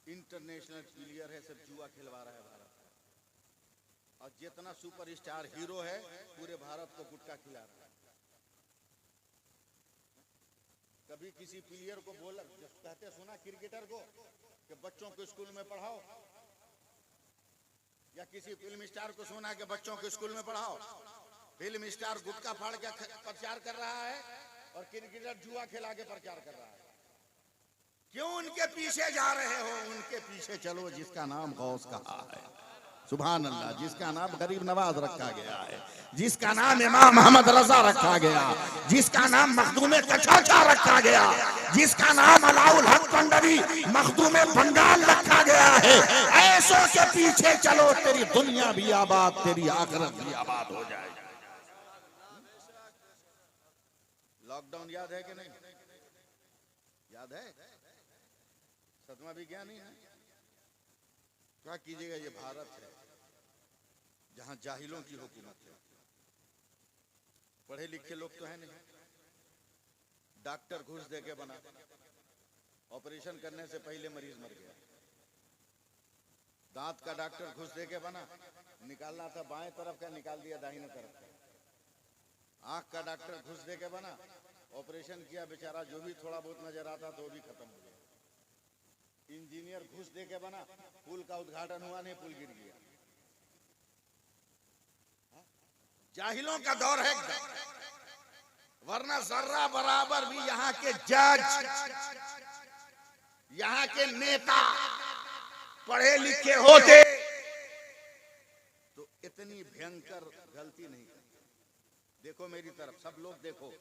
इंटरनेशनल प्लेयर है सब जुआ खिलवा रहा है भारत, और जितना सुपरस्टार हीरो है पूरे भारत को गुटखा खिला रहा है। कभी किसी प्लेयर को बोला, कहते सुना क्रिकेटर को कि बच्चों को स्कूल में पढ़ाओ, या किसी फिल्म स्टार को सुना कि बच्चों को स्कूल में पढ़ाओ? फिल्म स्टार गुटखा फाड़ के प्रचार कर रहा है और क्रिकेटर जुआ खिला के प्रचार कर रहा है। क्यों उनके पीछे जा रहे हो? उनके पीछे चलो जिसका नाम गौस कहा है। सुभान अल्लाह। जिसका नाम गरीब नवाज रखा गया है, जिसका नाम इमाम मोहम्मद रजा रखा गया, जिसका नाम मखदूम कचाचा रखा गया, जिसका नाम अलाउल हक पंडवी मखदूम बंगाल रखा गया है, ऐसों के पीछे चलो, तेरी दुनिया भी आबाद, तेरी आखिरत भी आबाद हो जाएगी। लॉकडाउन याद है कि नहीं? याद है? सदमा भी क्या नहीं है? क्या कीजिएगा, ये भारत है जहां जाहिलों की हुकूमत है। पढ़े लिखे लोग तो है नहीं। डॉक्टर घूस दे के बना, ऑपरेशन करने से पहले मरीज मर गया। दांत का डॉक्टर घूस दे के बना, निकालना था बाएं तरफ का, निकाल दिया दाहिने तरफ का। आंख का डॉक्टर घूस दे के बना, ऑपरेशन किया, बेचारा जो भी थोड़ा बहुत नजर आता तो वो भी खत्म हो गया। इंजीनियर घूस दे के बना, पुल का उद्घाटन हुआ नहीं, पुल गिर गया। जाहिलों का दौर है एकदम। वरना जर्रा बराबर भी यहाँ के जज, यहाँ के नेता पढ़े लिखे होते तो इतनी भयंकर गलती नहीं करते। देखो मेरी तरफ, सब लोग देखो,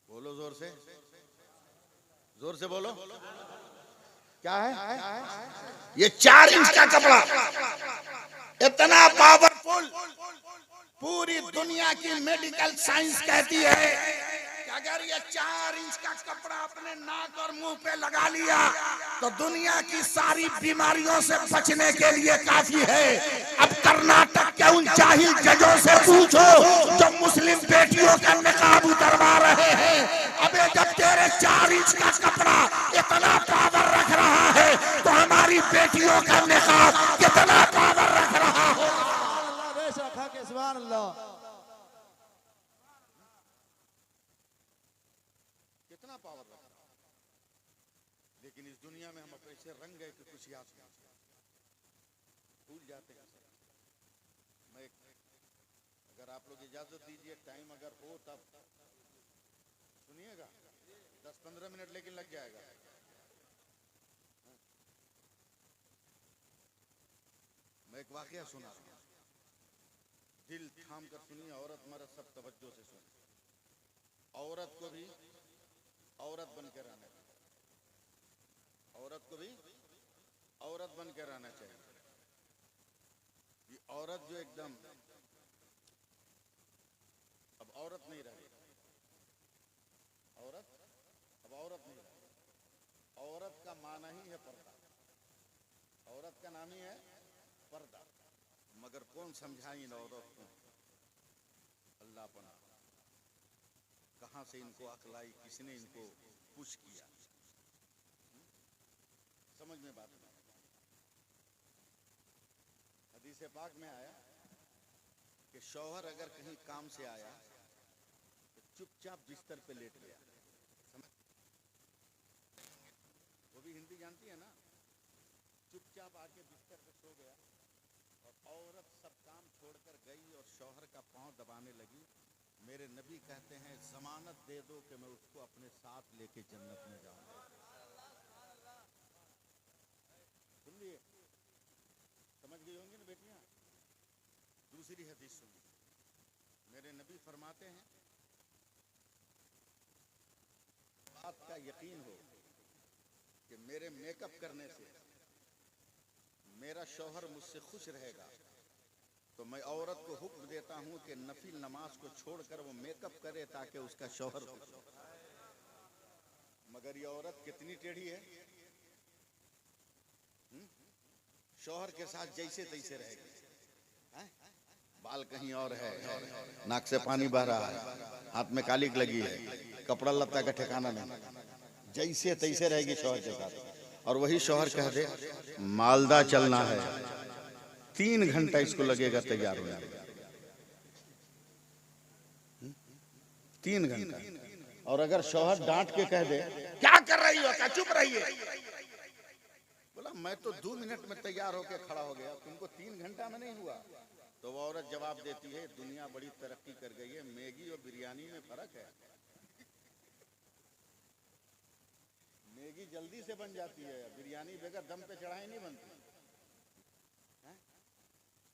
बोलो जोर से, जोर से बोलो। क्या है? ये 4 इंच का कपड़ा, इतना पावरफुल, पूरी दुनिया की मेडिकल साइंस कहती है कि अगर ये 4 इंच का कपड़ा अपने नाक और मुंह पे लगा लिया तो दुनिया की सारी बीमारियों से बचने के लिए काफी है। अब कर्नाटक के उन जाहिल जजों से पूछो जो मुस्लिम बेटियों का निकाब उतरवा रहे हैं, अबे जब तेरे 4 इंच का कपड़ा इतना पावर रख रहा है तो हमारी बेटियों का निकाब कितना पावर रख रहा हो। सुभान अल्लाह, कितना पावर रख रहा। लेकिन इस दुनिया में हम अपने से रंग गए कि कुछ याद नहीं, भूल जाते हैं। मैं अगर आप लोग इजाजत दीजिए, टाइम अगर हो तब सुनिएगा, 10-15 मिनट लेकिन लग जाएगा। मैं एक वाकया सुना रहा हूं, दिल थाम कर सुनिए, औरत मर्द सब तवज्जो से सुनिए। औरत को भी औरत बन के रहना चाहिए, औरत को भी औरत बन के रहना चाहिए। ये औरत जो एकदम अब औरत नहीं रही, औरत अब औरत नहीं रही। औरत का माना ही है पर्दा, औरत का नाम ही है पर्दा। मगर कौन समझाए इन औरत को? अल्लाह पना, कहां से इनको अक्ल आई, किसने इनको पुश किया? समझ में बात नहीं। हदीस पाक में आया कि शौहर अगर कहीं काम से आया तो चुपचाप बिस्तर पे लेट गया। समझ? वो भी हिंदी जानती है ना? चुपचाप आके बिस्तर पे सो गया और औरत सब काम छोड़कर गई और शौहर का पांव दबाने लगी। मेरे नबी कहते हैं, जमानत दे दो कि मैं उसको अपने साथ लेके जन्नत में जाऊंगा। सुन लिए? समझ गई होंगी ना बेटियां? दूसरी हदीस सुनिए, मेरे नबी फरमाते हैं, बात का यकीन हो कि मेरे मेकअप करने से मेरा शौहर मुझसे खुश रहेगा तो मैं औरत को हुक्म देता हूं कि नफिल नमाज को छोड़कर वो मेकअप करे ताकि उसका शौहर खुश हो। मगर ये औरत कितनी टेढ़ी है, शौहर के साथ जैसे तैसे रहेगी। बाल कहीं और है, नाक से पानी बह रहा है, हाथ में कालिक लगी है, कपड़ा लत्ता का ठिकाना नहीं, जैसे तैसे रहेगी शौहर के साथ। और वही शौहर कह दे मालदा चलना है, 3 घंटा इसको लगेगा तैयार होने में, 3 घंटा। और अगर शौहर डांट के कह दे क्या कर रही हो, क्या चुप रही है, बोला मैं तो 2 मिनट में तैयार होकर खड़ा हो गया, तुमको 3 घंटा में नहीं हुआ। तो वो औरत जवाब देती है, दुनिया बड़ी तरक्की कर गई है, मैगी और बिरयानी में फर्क है। मैगी जल्दी से बन जाती है, बिरयानी बगैर दम पे चढ़ाई नहीं बनती है?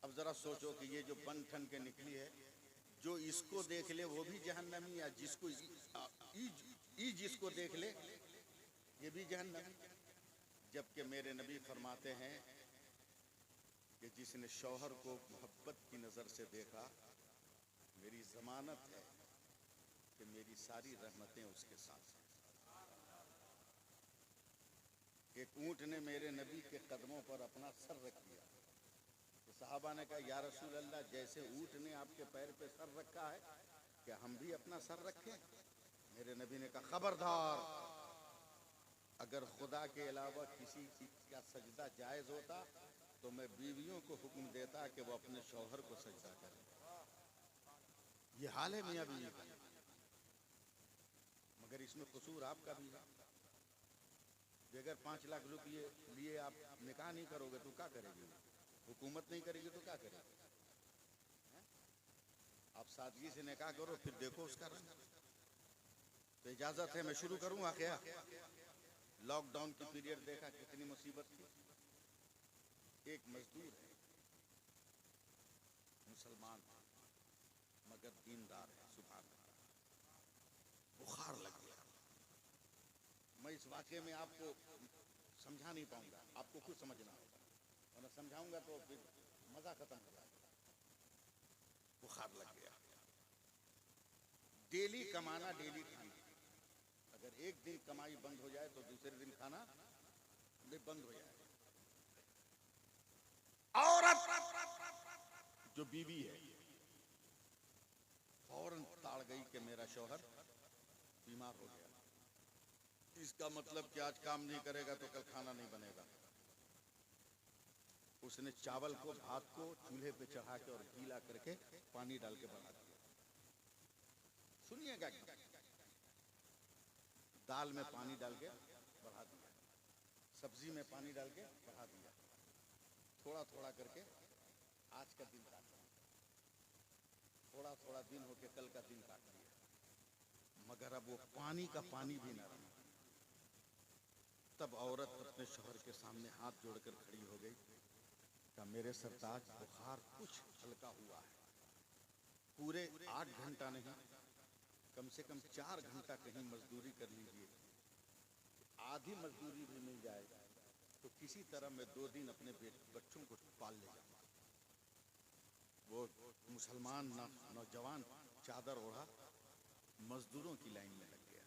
अब जरा सोचो कि ये जो बन ठन के निकली है, जो इसको देख ले वो भी जहन्नमी, या जिसको जिसको देख ले ये भी जहन्नमी। जबकि मेरे नबी फरमाते हैं कि जिसने शौहर को मोहब्बत की नज़र से देखा, मेरी ज़मानत है कि मेरी सारी रहमतें उसके साथ हैं। एक ऊँट ने मेरे नबी के कदमों पर अपना सर रख दिया, तो सहाबा ने कहा, या रसूल अल्लाह, जैसे ऊँट ने आपके पैर पे सर रखा है, क्या हम भी अपना सर रखें? मेरे नबी ने कहा, खबरदार, अगर खुदा के अलावा किसी का सजदा जायज़ होता तो मैं बीवियों को हुक्म देता कि वो अपने शौहर को सजदा करें। ये हाल है मियाँ बीवी का, मगर इसमें कसूर आपका भी है। अगर 5 लाख रुपये लिए आप निकाह नहीं करोगे तो क्या करेगी? हुकूमत नहीं करेगी तो क्या करेगी? आप सादगी से निकाह करो, फिर देखो उसका रंग। तो इजाजत है मैं शुरू करूँगा क्या? लॉकडाउन की पीरियड देखा कितनी मुसीबत थी। एक मजदूर है, मुसलमान मगर दीनदार है, सुभान अल्लाह, बुखार लग गया। मैं इस वाक़े में आपको समझा नहीं पाऊंगा, आपको खुद समझना होगा, और मैं समझाऊंगा तो फिर मज़ा ख़त्म हो जाएगा। बुखार लग गया, डेली कमाना डेली खाना, अगर एक दिन कमाई बंद हो जाए तो दूसरे दिन खाना भी बंद हो जाए। औरत जो बीवी है फौरन ताड़ गई कि मेरा शौहर बीमार हो गया, इसका मतलब कि आज काम नहीं करेगा तो कल खाना नहीं बनेगा। उसने चावल को, भात को चूल्हे पे चढ़ा के और गीला करके पानी डाल के बना दिया। सुनिएगा, दाल में पानी डाल के बढ़ा दिया, सब्जी में पानी डाल के बढ़ा दिया, थोड़ा थोड़ा करके आज का दिन काटा, थोड़ा थोड़ा दिन होके कल का दिन काट दिया, मगर अब वो पानी का पानी भी ना रहा। तब औरत अपने शौहर के सामने हाथ जोड़कर खड़ी हो गई, कहा, मेरे सरताज, बुखार कुछ हल्का हुआ है, पूरे 8 घंटा नहीं, कम से कम 4 घंटा कहीं मजदूरी कर लीजिए, आधी मजदूरी भी मिल जाए तो किसी तरह मैं 2 दिन अपने बच्चों को पाल ले जाऊंगा। वो मुसलमान नौजवान चादर ओढ़ा मजदूरों की लाइन में लग गया,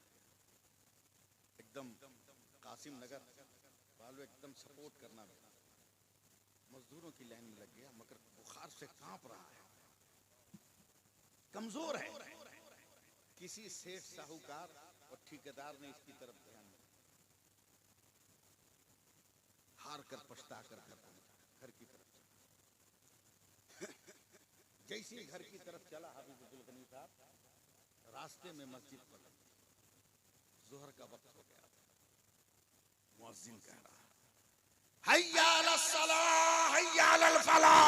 एकदम कासिम नगर वालों एकदम सपोर्ट करना लगा, मजदूरों की लाइन में लग गया, मगर बुखार से कांप रहा है, कमजोर है। किसी सेठ, साहूकार और ठेकेदार ने इसकी तरफ ध्यान दिया, हार कर पछता कर घर की तरफ जैसे ही घर की तरफ चला हाफिजुल गनी साहब, रास्ते में मस्जिद पर जोहर का वक्त हो गया, मुअज्जिन कह रहा, हय्या अलस सलाह हय्या अलल फलाह।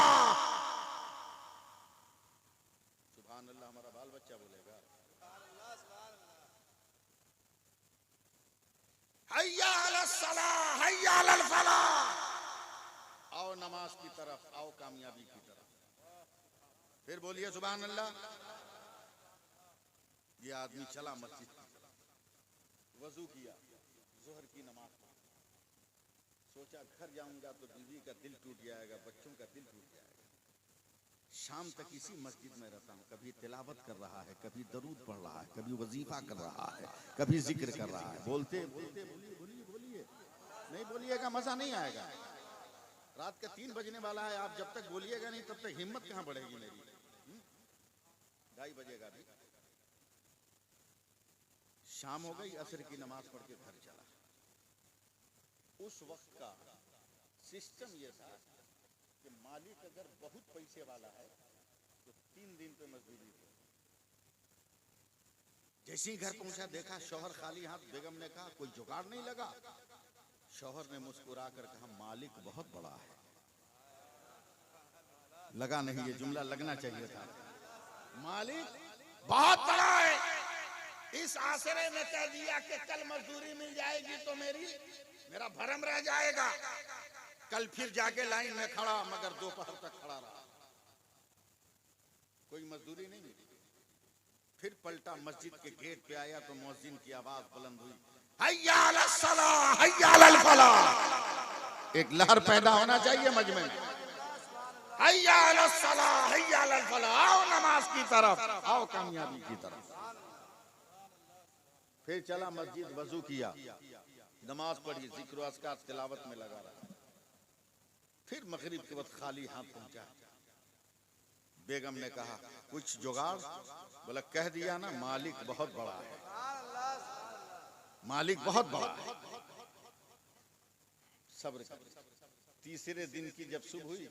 सुभान अल्लाह, हमारा बाल बच्चा बोलेगा, हय्या अलस सलाह हय्या अलल फलाह। आओ नमाज की तरफ, आओ कामयाबी की तरफ। फिर बोलिए सुभान अल्लाह। ये आदमी चला मस्जिद की तरफ, वजू किया, जोहर की नमाज पढ़ी, सोचा घर जाऊंगा तो बीवी का दिल टूट जाएगा, बच्चों का दिल टूट जाएगा। शाम तक इसी मस्जिद में रहता हूँ, कभी तिलावत कर रहा है, कभी दरूद पढ़ रहा है, कभी वजीफा कर रहा है, कभी जिक्र कर रहा है। बोलते बोलते बोलिए, नहीं बोलिएगा मजा नहीं आएगा। रात का 3 बजने वाला है, आप जब तक बोलिएगा नहीं तब तक हिम्मत कहाँ बढ़ेगी मेरी। 2:30 बजेगा भी। शाम हो गई, असर की नमाज पढ़ के घर चला। उस वक्त का सिस्टम यह था कि मालिक अगर बहुत पैसे वाला है तो 3 दिन पे मजदूरी दे। जैसे ही घर पहुंचा देखा शौहर खाली हाथ, बेगम ने कहा कोई जुगाड़ नहीं लगा? शौहर ने मुस्कुरा कर कहा मालिक बहुत बड़ा है। लगा नहीं, ये जुमला लगना चाहिए था, मालिक बहुत बड़ा है, इस आसरे में कह दिया कि कल मजदूरी मिल जाएगी तो मेरा भरम रह जाएगा। कल फिर जाके लाइन में खड़ा, मगर दोपहर तक खड़ा रहा, कोई मजदूरी नहीं मिली। फिर पलटा, मस्जिद के गेट पे आया तो मुअज्जिन की आवाज बुलंद हुई, हय्या अलस सलाह हय्या अलल फलाह। एक लहर पैदा होना चाहिए मजमे में, हय्या अलस सलाह हय्या अलल फलाह, आओ नमाज की तरफ, आओ कामयाबी की तरफ। फिर चला मस्जिद, वजू किया, नमाज पढ़ी, जिक्र अस्कार तिलावत में लगा रहा। फिर मगरिब के वक्त खाली हाथ पहुंचा। बेगम ने कहा कुछ जुगाड़? बोला कह दिया ना, मालिक बहुत बड़ा है, मालिक बहुत बड़ा है। सब्र। तीसरे दिन की जब सुबह हुई,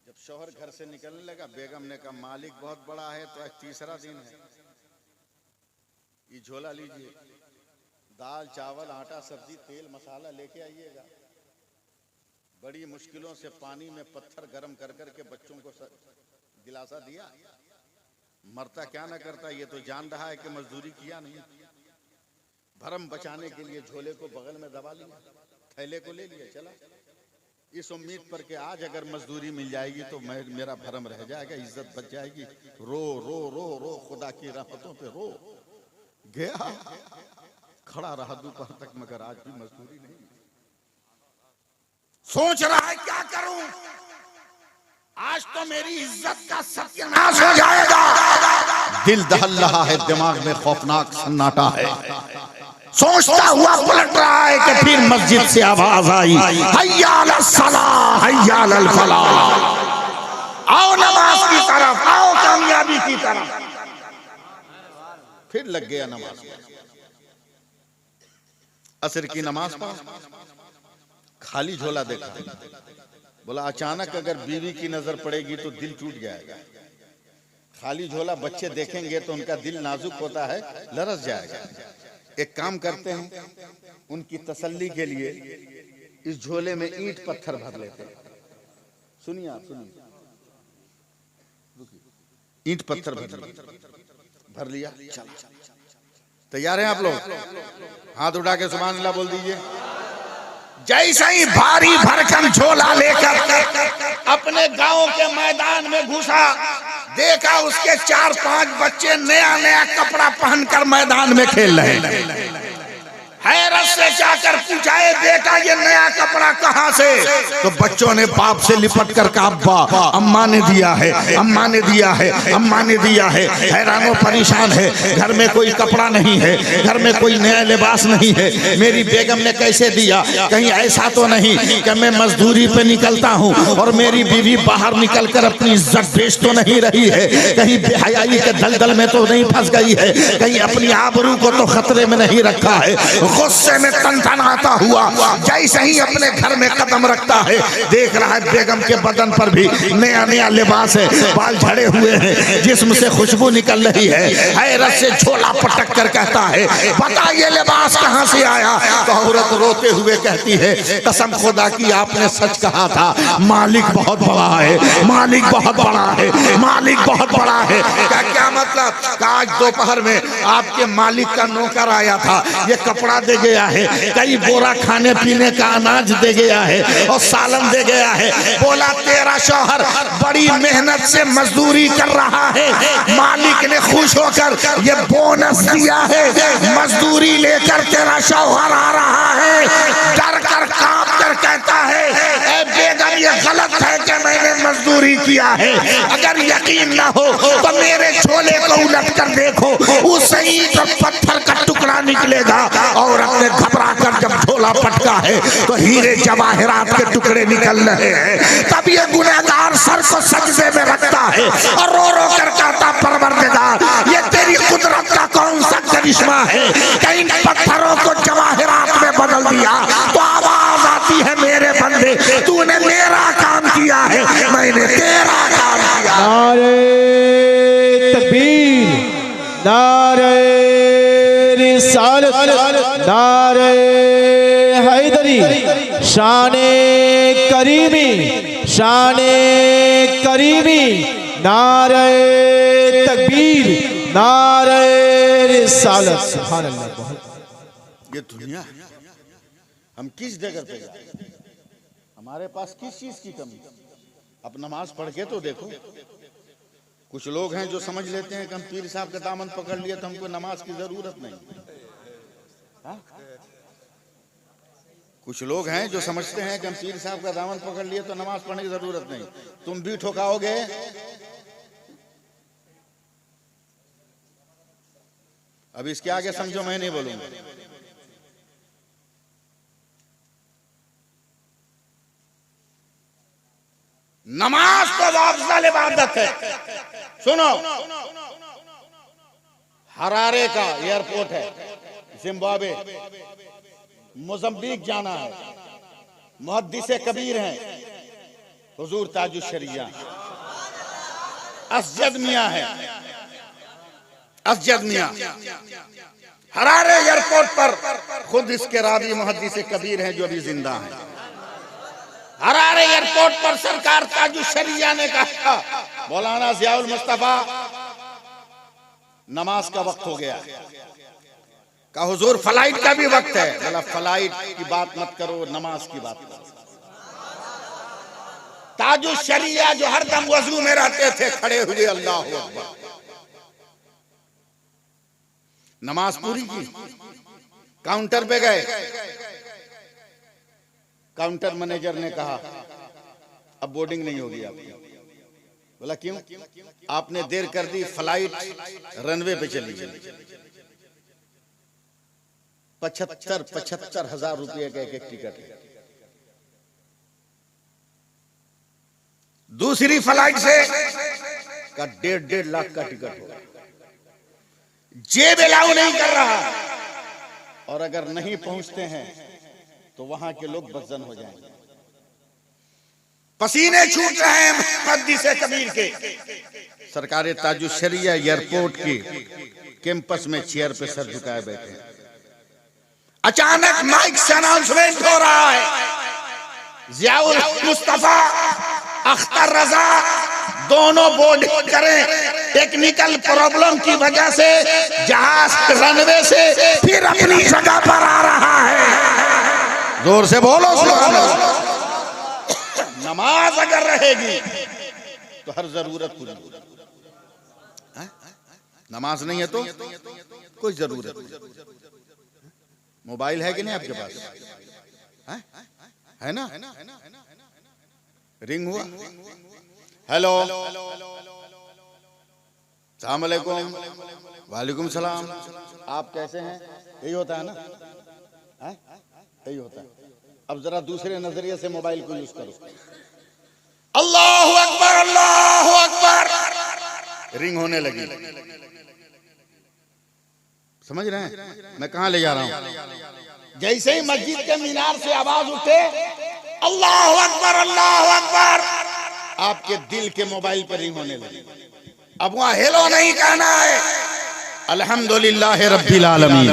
जब शौहर घर से निकलने लगा, बेगम ने कहा मालिक बहुत बड़ा है तो आज तीसरा दिन है, ये झोला लीजिए, दाल चावल आटा सब्जी तेल मसाला लेके आइएगा। बड़ी मुश्किलों से पानी में पत्थर गर्म कर करके बच्चों को दिलासा दिया। मरता क्या ना करता, ये तो जान रहा है कि मजदूरी किया नहीं। भरम बचाने के लिए झोले को बगल में दबा लिया, थैले को ले लिया, चला इस उम्मीद पर कि आज अगर मजदूरी मिल जाएगी तो मेरा भरम रह जाएगा, इज्जत बच जाएगी। रो रो रो रो, खुदा की रहमतों पे रो। गया, खड़ा रहा दोपहर तक, मगर आज भी मजदूरी नहीं। सोच रहा है क्या करूं, आज तो मेरी इज्जत का सत्यानाश हो जाएगा। दिल दहल रहा है, दिमाग में खौफनाक सन्नाटा है। सोचता हुआ पलट रहा है कि फिर मस्जिद से आवाज आई, हय्या अलस सलाह हय्या अलल फलाह, आओ नमाज की तरफ, आओ कामयाबी की तरफ। फिर लग गया नमाज। असर की नमाज पढ़, खाली झोला देखा। बोला अचानक अगर बीवी की नजर पड़ेगी तो दिल टूट जाएगा। खाली झोला बच्चे देखेंगे तो उनका दिल नाजुक होता है, लरस जाएगा। एक काम करते हैं, उनकी तसल्ली के लिए इस झोले में ईंट पत्थर भर लेते हैं। सुनिए आप, सुनिए, ईंट पत्थर भर लिया। चलो तैयार हैं आप लोग? हाथ उठा के सुभान अल्लाह बोल दीजिए। जैसे ही भारी भरकम झोला लेकर अपने गांव के मैदान में घुसा, देखा उसके 4-5 बच्चे नया नया कपड़ा पहनकर मैदान में खेल रहे हैं। हैरत से जाकर पूछा, बेटा ये नया कपड़ा कहाँ से? तो बच्चों ने बाप से लिपट कर कहा अब्बा अम्मा ने दिया है, अम्मा ने दिया है, अम्मा ने दिया है। हैरानो परेशान है, घर में कोई कपड़ा नहीं है, घर में कोई नया लिबास नहीं है, मेरी बेगम ने कैसे दिया? कहीं ऐसा तो नहीं कि मैं मजदूरी पे निकलता हूँ और मेरी बीवी बाहर निकल कर अपनी इज्जत बेच तो नहीं रही है? कहीं बेहयाई के दलदल में तो नहीं फंस गई है? कहीं अपनी आबरू को तो खतरे में नहीं रखा है? गुस्से में तनतनाता हुआ जैसे ही अपने घर में कदम रखता है, देख रहा है बेगम के बदन पर भी नया नया लिबास है, बाल झड़े हुए हैं, जिस्म से खुशबू निकल रही है। हैरत से झोला पटक कर कहता है बता ये लिबास कहाँ से आया? तो औरत रोते हुए कहती है कसम खुदा की आपने सच कहा था, मालिक बहुत बड़ा है, मालिक बहुत बड़ा है, मालिक बहुत बड़ा है। क्या मतलब? आज दोपहर में आपके मालिक का नौकर आया था, ये कपड़ा दे गया है, कई बोरा खाने पीने का अनाज दे गया है और सालन दे गया है। बोला तेरा शौहर बड़ी मेहनत से मजदूरी कर रहा है, मालिक ने खुश होकर ये बोनस दिया है, मजदूरी लेकर तेरा शौहर आ रहा है। डर कर कांप कर कहता है ए बेगम ये गलत है कि मैंने मजदूरी किया है, अगर यकीन ना हो तो मेरे झोले को उलट कर देखो, उस ईंट और पत्थर का टुकड़ा निकलेगा। और अपने घबरा कर जब झोला पटका है तो हीरे जवाहरात के टुकड़े निकल रहे हैं। तब ये गुनहगार सर को सजदे में रखता है और रो रो कर कहता परवरदिगार ये तेरी कुदरत का कौन सा करिश्मा है, कई पत्थरों को जवाहरात में बदल दिया। तो आवाज आती है मेरे बंदे तूने मेरा काम किया है, मैंने तेरा काम किया। नारे तकबीर, नारे रिसालत, नारे हैदरी, शाने करीमी, शाने करीमी, नारे तकबीर, नारे रिसालत। सुभान अल्लाह। बहुत ये दुनिया है। हम किस जगह पे जाए, हमारे पास किस चीज की कमी? अब नमाज पढ़ के तो देखो। कुछ लोग हैं जो समझ लेते हैं कि हम पीर साहब का दामन पकड़ लिया तो हमको नमाज की जरूरत नहीं। हा? कुछ लोग हैं जो समझते हैं कि हम पीर साहब का दामन पकड़ लिए तो नमाज पढ़ने की जरूरत नहीं। तुम भी ठोकाओगे। अब इसके आगे समझो, मैं नहीं बोलूंगा। नमाज तो अफजल इबादत है। सुनो, हरारे का एयरपोर्ट है, जिम्बाब्वे, मोजम्बिक जाना है। मुहद्दिसे कबीर हैं हुजूर ताजुश शरिया असजद मियां है। असजद मियां हरारे एयरपोर्ट पर खुद इसके रावी मुहद्दिसे कबीर हैं जो अभी जिंदा हैं। हरारे एयरपोर्ट पर सरकार ताजुश शरिया ने कहा, मौलाना जियाउल मुस्तफा नमाज का वक्त हो गया। कहा हुजूर फ्लाइट का भी वक्त है। बोला फ्लाइट की बात मत करो, नमाज की बात करो। ताजुश शरिया जो हरदम वजू में रहते थे खड़े हुए, अल्लाह अकबर, नमाज पूरी की। काउंटर पे गए, काउंटर मैनेजर ने कहा अब बोर्डिंग नहीं होगी आपकी। बोला क्यों? आपने देर कर दी, फ्लाइट रनवे पे चली गई। 75,000 रुपये का एक टिकट है। दूसरी फ्लाइट से का 1.5 लाख का टिकट होगा। जेब अलाउ नहीं कर रहा, और अगर नहीं पहुंचते हैं तो वहां के लोग बदजन हो जाएंगे। पसीने छूट रहे हैं मुहद्दिसे कबीर के। सरकार ताजुश शरिया एयरपोर्ट के कैंपस में चेयर पे सर झुकाए बैठे हैं। अचानक माइक से अनाउंसमेंट हो रहा है, जियाउल मुस्तफा अख्तर रजा दोनों बोर्ड करें। टेक्निकल प्रॉब्लम की वजह से जहाज रनवे से फिर अपनी जगह पर आ रहा है। जोर से बोलो सुभान अल्लाह। नमाज अगर रहेगी तो हर जरूरत पूरी होगी। नमाज नहीं है तो कोई जरूरत नहीं। मोबाइल है कि नहीं आपके पास? है ना? रिंग हुआ, हेलो, सलाम अलैकुम, वालेकुम सलाम, आप कैसे हैं? यही होता है ना? यही होता है। अब जरा दूसरे नजरिए से मोबाइल को यूज करो। अल्लाहु अकबर, अल्लाहु अकबर, रिंग होने लगी। समझ रहे हैं मैं कहां ले जा रहा हूं? जैसे ही मस्जिद के मीनार से आवाज उठे अल्लाहु अकबर, अल्लाहु अकबर, आपके दिल के मोबाइल पर रिंग होने लगी। अब वहां हेलो नहीं कहना है, अल्हम्दुलिल्लाह रब्बिल आलमीन।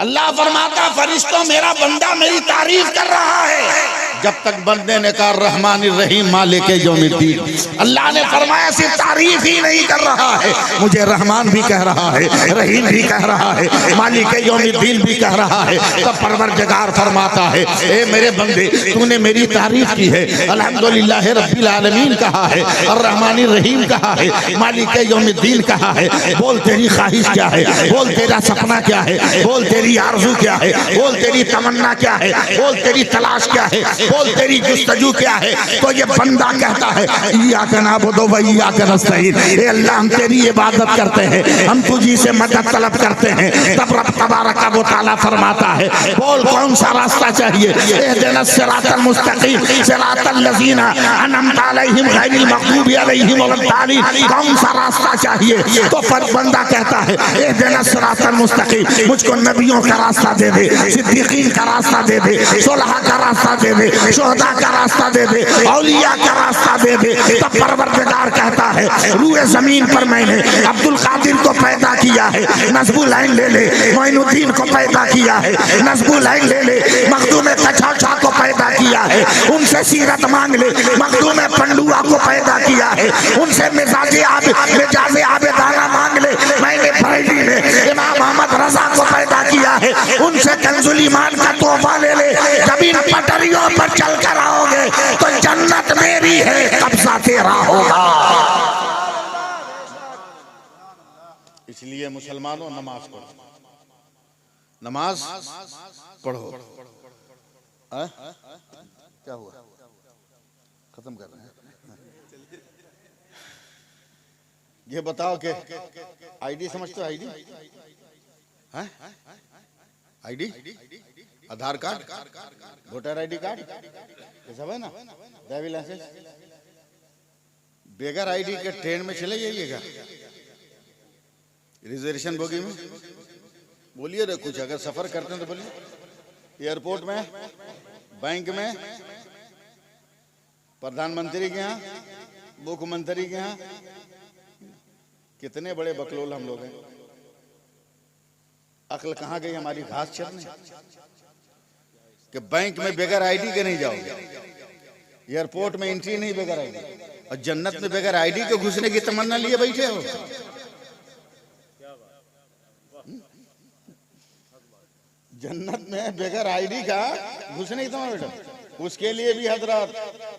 अल्लाह फरमाता फरिश्तों मेरा बंदा मेरी तारीफ कर रहा है। जब तक बंदे ने कहा रहमान रहीम मालिक यौमिद्दीन, अल्लाह ने फरमाया सिर्फ तारीफ ही नहीं कर रहा है, मुझे रहमान भी कह रहा है, रहीम भी कह रहा है, मालिक यौमिद्दीन भी कह रहा है। तब परवरदिगार फरमाता है ए मेरे बंदे तूने मेरी तारीफ की है, अल्हम्दुलिल्लाह रब्बिल आलमीन कहा है, और रहमान रहीम कहा है, मालिक यौमिद्दीन कहा है। बोल तेरी ख्वाहिश क्या है, बोल तेरा सपना क्या है, बोल तेरी आरज़ू क्या है, बोल तेरी तमन्ना क्या है, बोल तेरी तलाश क्या है, बोल तेरी जुस्तजू क्या है। तो ये बंदा कहता है इय्याका नअबुदु व इय्याका नस्तईन, ए अल्लाह हम तेरी इबादत करते हैं, हम तुझी से मदद तलब करते हैं। तब रब तबारक व तआला फरमाता है बोल कौन सा रास्ता चाहिए, इहदिनस सिरातल मुस्तकीम सिरातल लज़ीना अनअमता अलैहिम गैरिल मग़दूबि अलैहिम वलद्दालिन, कौन सा रास्ता चाहिए। तो फिर बंदा कहता है इहदिनस सिरातल मुस्तकीम, मुझको नबियों का रास्ता दे दे, सिद्दीकीन का रास्ता दे दे, सुलहा का रास्ता दे दे, शुहदा का रास्ता दे दे, औलिया का रास्ता दे दे। तब परवरदिगार कहता है रूए जमीन पर मैंने अब्दुल कादिर को पैदा किया है, नज़्बुल-ऐन ले ले, मोइनुद्दीन को पैदा किया है, नज़्बुल-ऐन ले ले, मखदूम कछाछा को पैदा किया है, उनसे सीरत मांग ले, मखदूम पंडुआ को पैदा किया है, उनसे मिजाजे आबेदाना है उनसे कंजुल ईमान का तोहफा ले ले। जब इन पटरियों पर चल कर आओगे तो जन्नत मेरी है, कब्जा तेरा होगा। इसलिए मुसलमानों नमाज पढ़ो, नमाज पढ़ो। क्या हुआ, खत्म कर रहे हैं। ये बताओ कि आईडी समझते हो? आईडी है, आईडी, आधार कार्ड, वोटर आईडी कार्ड, ये सब है ना, ड्राइविंग लाइसेंस। बेगर आईडी के ट्रेन में चले जाइएगा, रिजर्वेशन बोगी में, बोलिए रे कुछ, अगर सफर करते हैं तो बोलिए। एयरपोर्ट में, बैंक में, प्रधानमंत्री के यहाँ, मुख्यमंत्री के यहाँ, कितने बड़े बकलोल हम लोग हैं। अक्ल कहाँ गई हमारी घास चरने कि बैंक में बेगर आईडी के नहीं जाओगे, एयरपोर्ट में एंट्री नहीं बेगर आईडी, और जन्नत में बेगर आईडी के घुसने की तमन्ना लिए बैठे हो। जन्नत में बेगर आईडी का घुसने की तमन्ना बैठे। उसके लिए भी हजरत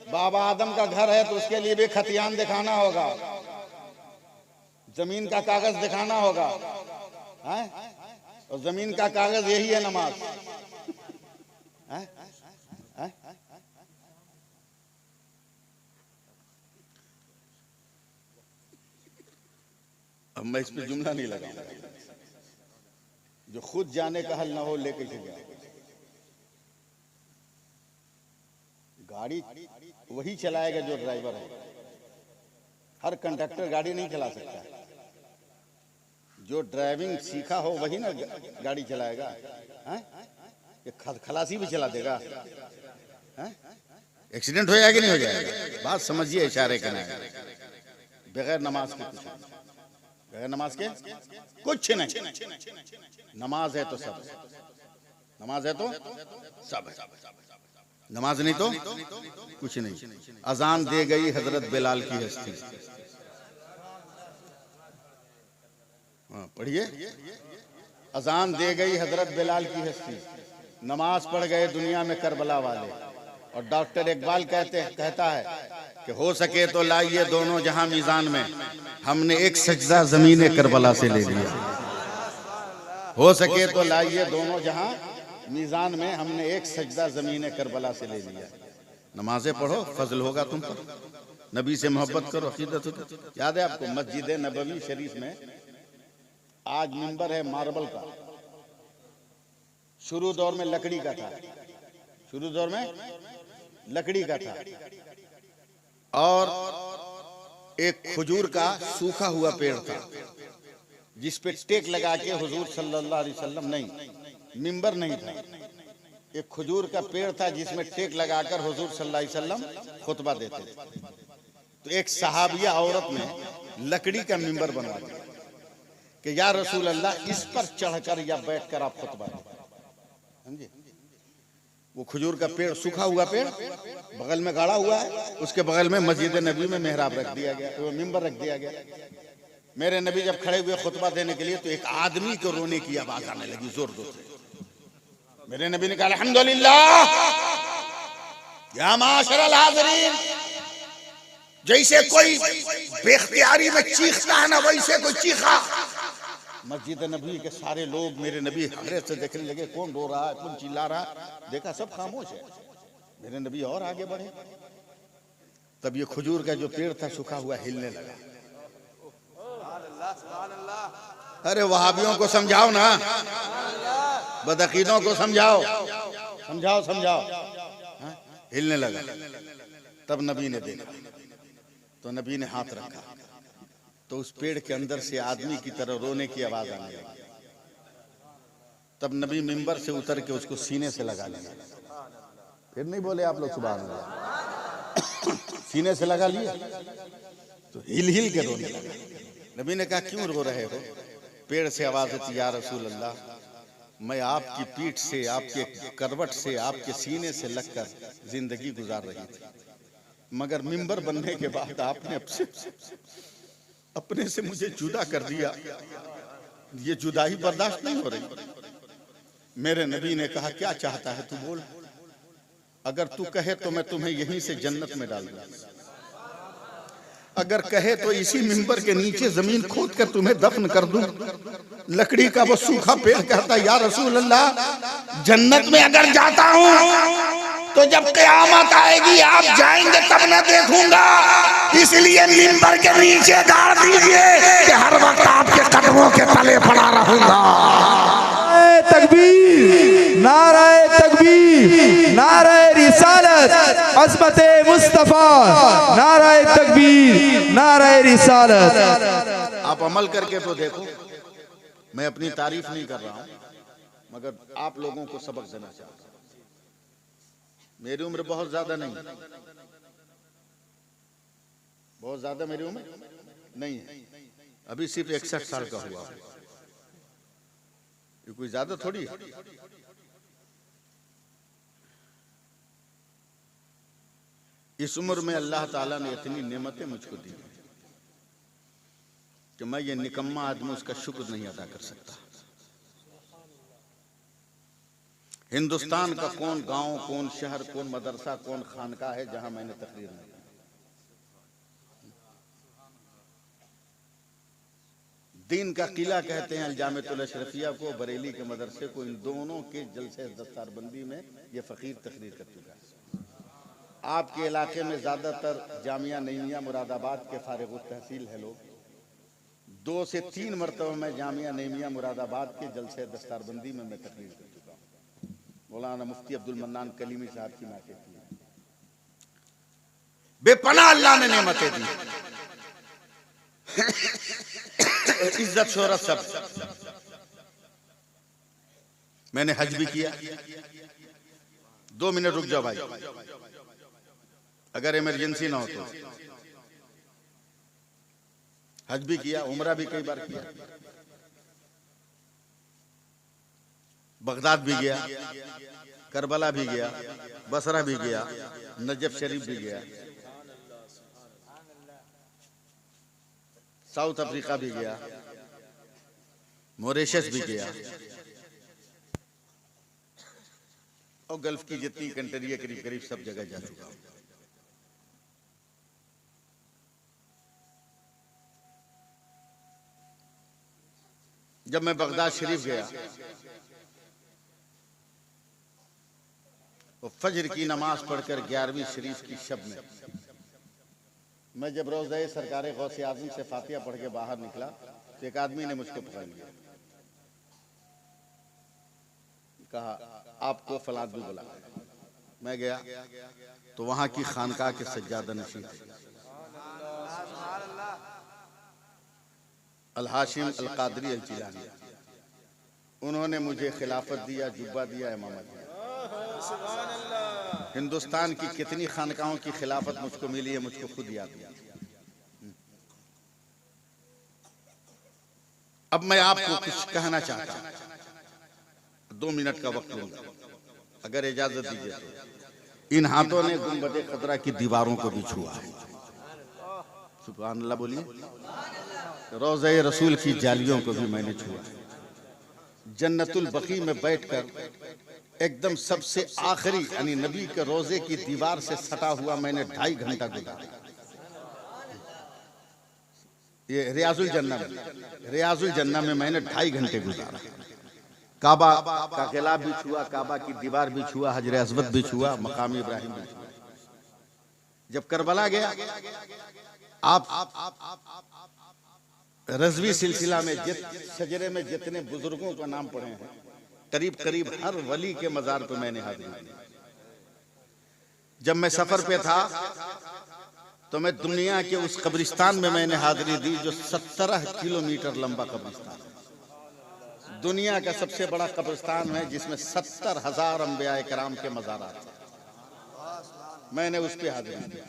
बाबा आदम का घर है तो उसके लिए भी खतियान दिखाना होगा, जमीन का कागज दिखाना होगा, है? और जमीन का कागज यही है नमाज। है? है? अब मैं इस पे जुमला नहीं लगाऊंगा, जो खुद जाने का हल ना हो लेके जाए। गाड़ी वही चलाएगा जो ड्राइवर है, हर कंडक्टर गाड़ी नहीं चला सकता। जो ड्राइविंग सीखा हो वही ना गाड़ी चलाएगा। हैं? ये खलासी भी चला देगा। हैं? एक्सीडेंट हो जाएगा कि नहीं हो जाएगा? बात समझिए, इशारे करना है। बगैर नमाज के कुछ नहीं, बगैर नमाज के कुछ नहीं। नमाज है तो सब, नमाज है तो सब है, नमाज नहीं तो कुछ नहीं। अजान दे गई हजरत बिलाल की हस्ती। पढ़िए, अजान दे गई हजरत बिलाल की हस्ती, नमाज पढ़ गए दुनिया में करबला वाले। और डॉक्टर इकबाल कहता है कि हो सके तो लाइए दोनों जहां मीजान में, हमने एक सजदा जमीन करबला से ले लिया। हो सके तो लाइए दोनों जहां मीजान में, हमने एक सजदा जमीन करबला से ले लिया। नमाजें पढ़ो, फजल होगा तुम पर, नबी से मोहब्बत करो, अकीदत हो। याद है आपको मस्जिद नबवी शरीफ में आज मिंबर है मार्बल का, शुरू दौर में लकड़ी का था, शुरू दौर में लकड़ी का था। और एक खजूर का सूखा हुआ पेड़ था जिस पे टेक लगा के हुजूर सल्लल्लाहु अलैहि वसल्लम, नहीं मिंबर नहीं था, एक खजूर का पेड़ था जिसमें टेक लगाकर हुजूर सल्लल्लाहु अलैहि वसल्लम खुतबा देते थे। तो एक सहाबिया औरत ने लकड़ी का मिंबर बनवा दिया कि या रसूल अल्लाह, इस पर चढ़कर या बैठकर आप खुतबा दें। समझे? वो खजूर का पेड़, सूखा हुआ पेड़ बगल में गाड़ा हुआ है, उसके बगल में मस्जिद नबी में मेहराब रख दिया गया, वो मिंबर रख दिया गया। मेरे नबी जब खड़े हुए खुतबा देने के लिए तो एक आदमी को रोने की आवाज आने लगी जोर जोर से। मेरे नबी ने कहा अल्हम्दुलिल्लाह या माशरल हाज़िरीन, जैसे कोई बेख्तियारी में चीखता है ना, वैसे कोई चीखा। मस्जिद नबी के सारे लोग मेरे नबी हैरत से देखने लगे, कौन रो रहा है, कौन चिल्ला रहा है। देखा सब खामोश है। मेरे नबी और आगे बढ़े, तब ये खजूर का जो पेड़ था सूखा हुआ हिलने लगा। अरे वहाबियों को समझाओ ना, बदअकीदों को समझाओ, समझाओ समझाओ। हिलने लगा। तब नबी ने देखा तो नबी ने हाथ रखा तो उस पेड़ के अंदर से आदमी की तरह रोने की आवाज आने लगी। तब नबी मिंबर से उतर के उसको सीने से लगा लिया। फिर नहीं बोले आप लोग सुभान अल्लाह, सीने से लगा लिया तो हिल हिल के रोने लगा। नबी ने कहा क्यों रो रहे हो? पेड़ से आवाज आती, या रसूल अल्लाह, मैं आपकी पीठ से, आपके करवट से, आपके सीने से लगकर जिंदगी गुजार रही थी, मगर मिंबर बनने के बाद आपने अपने से मुझे जुदा कर दिया। ये जुदाई बर्दाश्त नहीं हो रही। मेरे नबी ने कहा क्या चाहता है तू बोल, अगर तू कहे तो मैं तुम्हें यहीं से जन्नत में डाल दूं, अगर कहे तो इसी मिंबर के नीचे जमीन खोद कर तुम्हें दफन कर दूं। लकड़ी का वो सूखा पेड़ कहता या रसूल अल्लाह, जन्नत में अगर जाता हूं तो जब क़यामत आएगी आप जाएंगे तब मैं देखूंगा, इसलिए मिंबर के नीचे गाड़ दीजिए कि हर वक्त आपके कदमों के तले पड़ा रहूंगा। तकबीर, नाराए तकबीर, नाराए रिसालत, अज़मत मुस्तफा, नाराए तकबीर, नाराए रिसालत। आप अमल करके तो देखो, मैं अपनी तारीफ नहीं कर रहा हूं, मगर आप लोगों को सबक देना चाहता हूं। मेरी उम्र बहुत ज्यादा नहीं, बहुत ज्यादा मेरी उम्र नहीं है, अभी सिर्फ 61 साल का हुआ, ये कोई ज्यादा थोड़ी है। इस उम्र में अल्लाह ताला ने इतनी नेमतें मुझको दी कि मैं ये निकम्मा आदमी उसका शुक्र नहीं अदा कर सकता। हिंदुस्तान का कौन गांव, कौन शहर, कौन मदरसा, कौन खानका है जहां मैंने तकरीर नहीं की। दीन का किला कहते हैं अल-जामिअतुल अशरफिया को, बरेली के मदरसे को, इन दोनों के जलसे दस्तारबंदी में ये फकीर तकरीर कर चुका है। आपके इलाके में ज्यादातर जामिया नईमिया मुरादाबाद के फारिग तहसील है लोग, 2 से 3 मरतबा मैं जामिया नईमिया मुरादाबाद के जलसे दस्तारबंदी में मैं तकरीर कर चुका हूँ। मौलाना मुफ्ती अब्दुल मन्नान कलीमी साहब की नाते की बेपनाह अल्लाह ने नेमतें दी, इज्जत शोहरत सब। मैंने हज भी किया। 2 मिनट रुक जाओ भाई, अगर इमरजेंसी ना हो तो। हज भी किया, उम्रा भी कई बार किया, बगदाद भी गया, करबला भी गया, बसरा भी गया, नजफ शरीफ भी गया, साउथ अफ्रीका भी गया, मॉरिशस भी गया, और गल्फ की जितनी कंट्री है करीब करीब सब जगह जा चुका हूं। जब मैं बगदाद शरीफ गया तो फजर की नमाज पढ़कर 11वीं शरीफ की शब में मैं जब रोज़े सरकारे गौसे आज़म से फातिहा पढ़ के बाहर निकला तो एक आदमी ने मुझको पकड़ लिया, कहा आपको फलां भी बुला। मैं गया तो वहां की खानका के सज्जादा नशीं अल हाशिम अल कादरी अल जिलानी, उन्होंने मुझे खिलाफत दिया, जुब्बा दिया, इमामत दिया। हिंदुस्तान की कितनी खानकाओं की खिलाफत मुझको मिली है मुझको खुद याद है। अब मैं आपको कुछ कहना चाहता हूं, 2 मिनट का वक्त लूंगा अगर इजाजत दीजिए तो। इन हाथों ने गुंबद खतरा की दीवारों को भी छुआ है, सुभान अल्लाह बोलिए। रोज़े रसूल की जालियों को भी मैंने छुआ। जन्नतुल बकी में बैठकर एकदम सबसे आखिरी यानी नबी के रोजे की दीवार से सटा हुआ मैंने 2.5 घंटा गुजारा। ये रियाजुल जन्ना में मैंने 2.5 घंटे गुजारा। काबा का गिलाफ भी छुआ, काबा की दीवार भी छुआ, हजर अस्वद भी छुआ, मकाम इब्राहिम भी छुआ। जब करबला गया, आप रज़वी सिलसिला में शजरे में जितने बुजुर्गों का नाम पढ़े हैं, करीब करीब हर वली के मजार पे मैंने हाजिरी दी। जब मैं सफर पे था तो मैं दुनिया के उस कब्रिस्तान में मैंने हाजिरी दी जो 17 किलोमीटर लंबा कब्रिस्तान है। दुनिया का सबसे बड़ा कब्रिस्तान है जिसमें 70,000 अंबिया कराम के मज़ारात हैं। मैंने उस पे हाजिरी दी।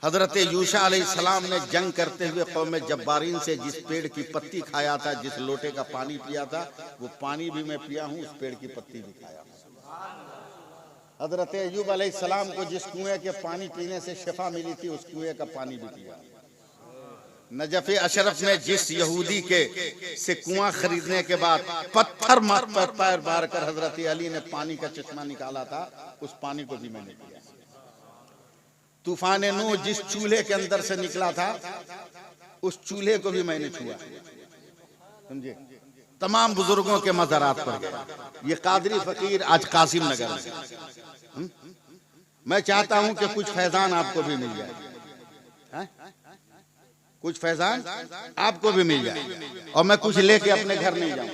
हजरत यूशा अलैहिस्सलाम ने जंग करते हुए कौम जब्बारीन से जिस पेड़ की पत्ती खाया था, जिस लोटे का पानी पिया था, वो पानी भी मैं पिया हूँ, उस पेड़ की पत्ती भी खाया हूँ। हजरत अय्यूब अलैहिस्सलाम को जिस कुएं के पानी पीने से शिफा मिली थी, उस कुएं का पानी भी पिया। नजफ़ अशरफ में जिस यहूदी के से कुआं खरीदने के बाद पत्थर पैर मार कर हजरत अली ने पानी का चश्मा निकाला था, उस पानी को भी मैंने पिया। तूफान नूह जिस चूल्हे के अंदर से निकला था, उस चूल्हे को भी मैंने छुआ। समझे? तमाम बुजुर्गों के मज़ारात पर गया। ये कादरी फकीर आज कासिम नगर में। मैं चाहता हूं कि कुछ फैजान आपको भी मिल जाए, कुछ फैजान आपको भी मिल जाए, और मैं कुछ लेके अपने घर नहीं जाऊं।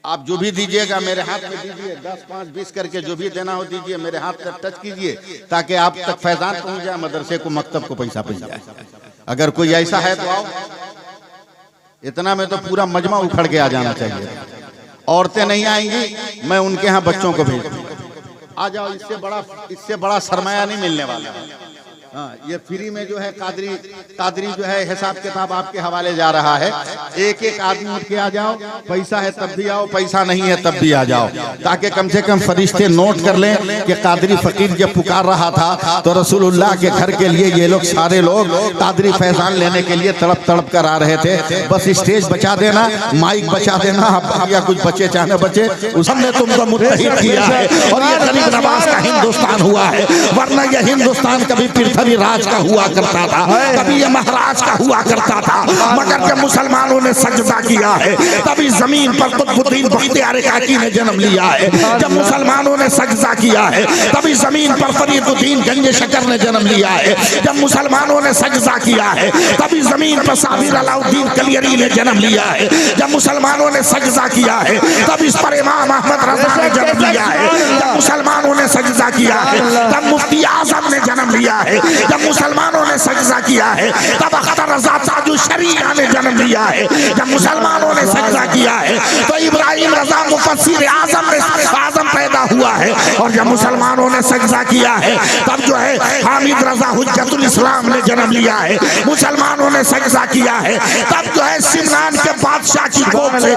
आप जो भी दीजिएगा मेरे हाथ में दीजिए, 10, 5, 20 करके जो भी देना हो दीजिए, मेरे हाथ तक टच कीजिए, ताकि आप तक फैजान पहुंच जाए, मदरसे को, मकतब को पैसा पहुंच जाए। अगर कोई ऐसा है तो आओ। इतना में तो पूरा मजमा उखड़ के आ जाना चाहिए। औरतें नहीं आएंगी, मैं उनके यहाँ बच्चों को भेज दूंगा। आ जाओ, इससे बड़ा सरमाया नहीं मिलने वाला है। हाँ, ये फ्री में जो है कादरी जो है हिसाब किताब आपके हवाले जा रहा है। एक एक आदमी उठ के आ जाओ, पैसा है तब भी आओ, पैसा नहीं है तब भी आ जाओ, ताकि कम से कम फरिश्ते नोट कर लें कि कादरी फकीर जब पुकार रहा था तो रसूलुल्लाह के घर के लिए ये लोग सारे लोग कादरी फैजान लेने के लिए तड़प तड़प कर आ रहे थे। बस स्टेज बचा देना, माइक बचा देना, या कुछ बचे चाहे न बचे, उसने तुमको मुत्तहिद किया है। और ये गरीब नवाज का हिंदुस्तान हुआ है, वरना यह हिंदुस्तान कभी पृथ्वी राज का हुआ करता था, कभी ये महाराज का हुआ करता था। मगर जब मुसलमानों ने सजदा किया है, तभी जमीन पर कुतुबुद्दीन बख्तियार काकी ने जन्म लिया है। जब मुसलमानों ने सजदा किया है, तभी जमीन पर फरीदुद्दीन गंज शकर ने जन्म लिया है। जब मुसलमानों ने सजदा किया है, तभी जमीन पर साबिर अलाउद्दीन कलियरी ने जन्म लिया है। जब मुसलमानों ने सजदा किया है, तब इस पर इमाम अहमद रजा ने जन्म लिया है। जब मुसलमानों ने सजदा किया है, तब मुफ्ती आजम ने जन्म लिया है। जब मुसलमानों ने सजदा किया है, तब अख्तर रज़ा ताजु शरीया ने जन्म लिया है। जब मुसलमानों ने सजदा किया है, तो इब्राहिम रज़ा मुफस्सिर आजम पैदा हुआ है। और जब मुसलमानों ने सजदा किया है, तब जो है हामिद रज़ा हुज्जतुल इस्लाम ने जन्म लिया है। मुसलमानों ने सजदा किया है, तब जो है सिमरान के बादशाह की गोद से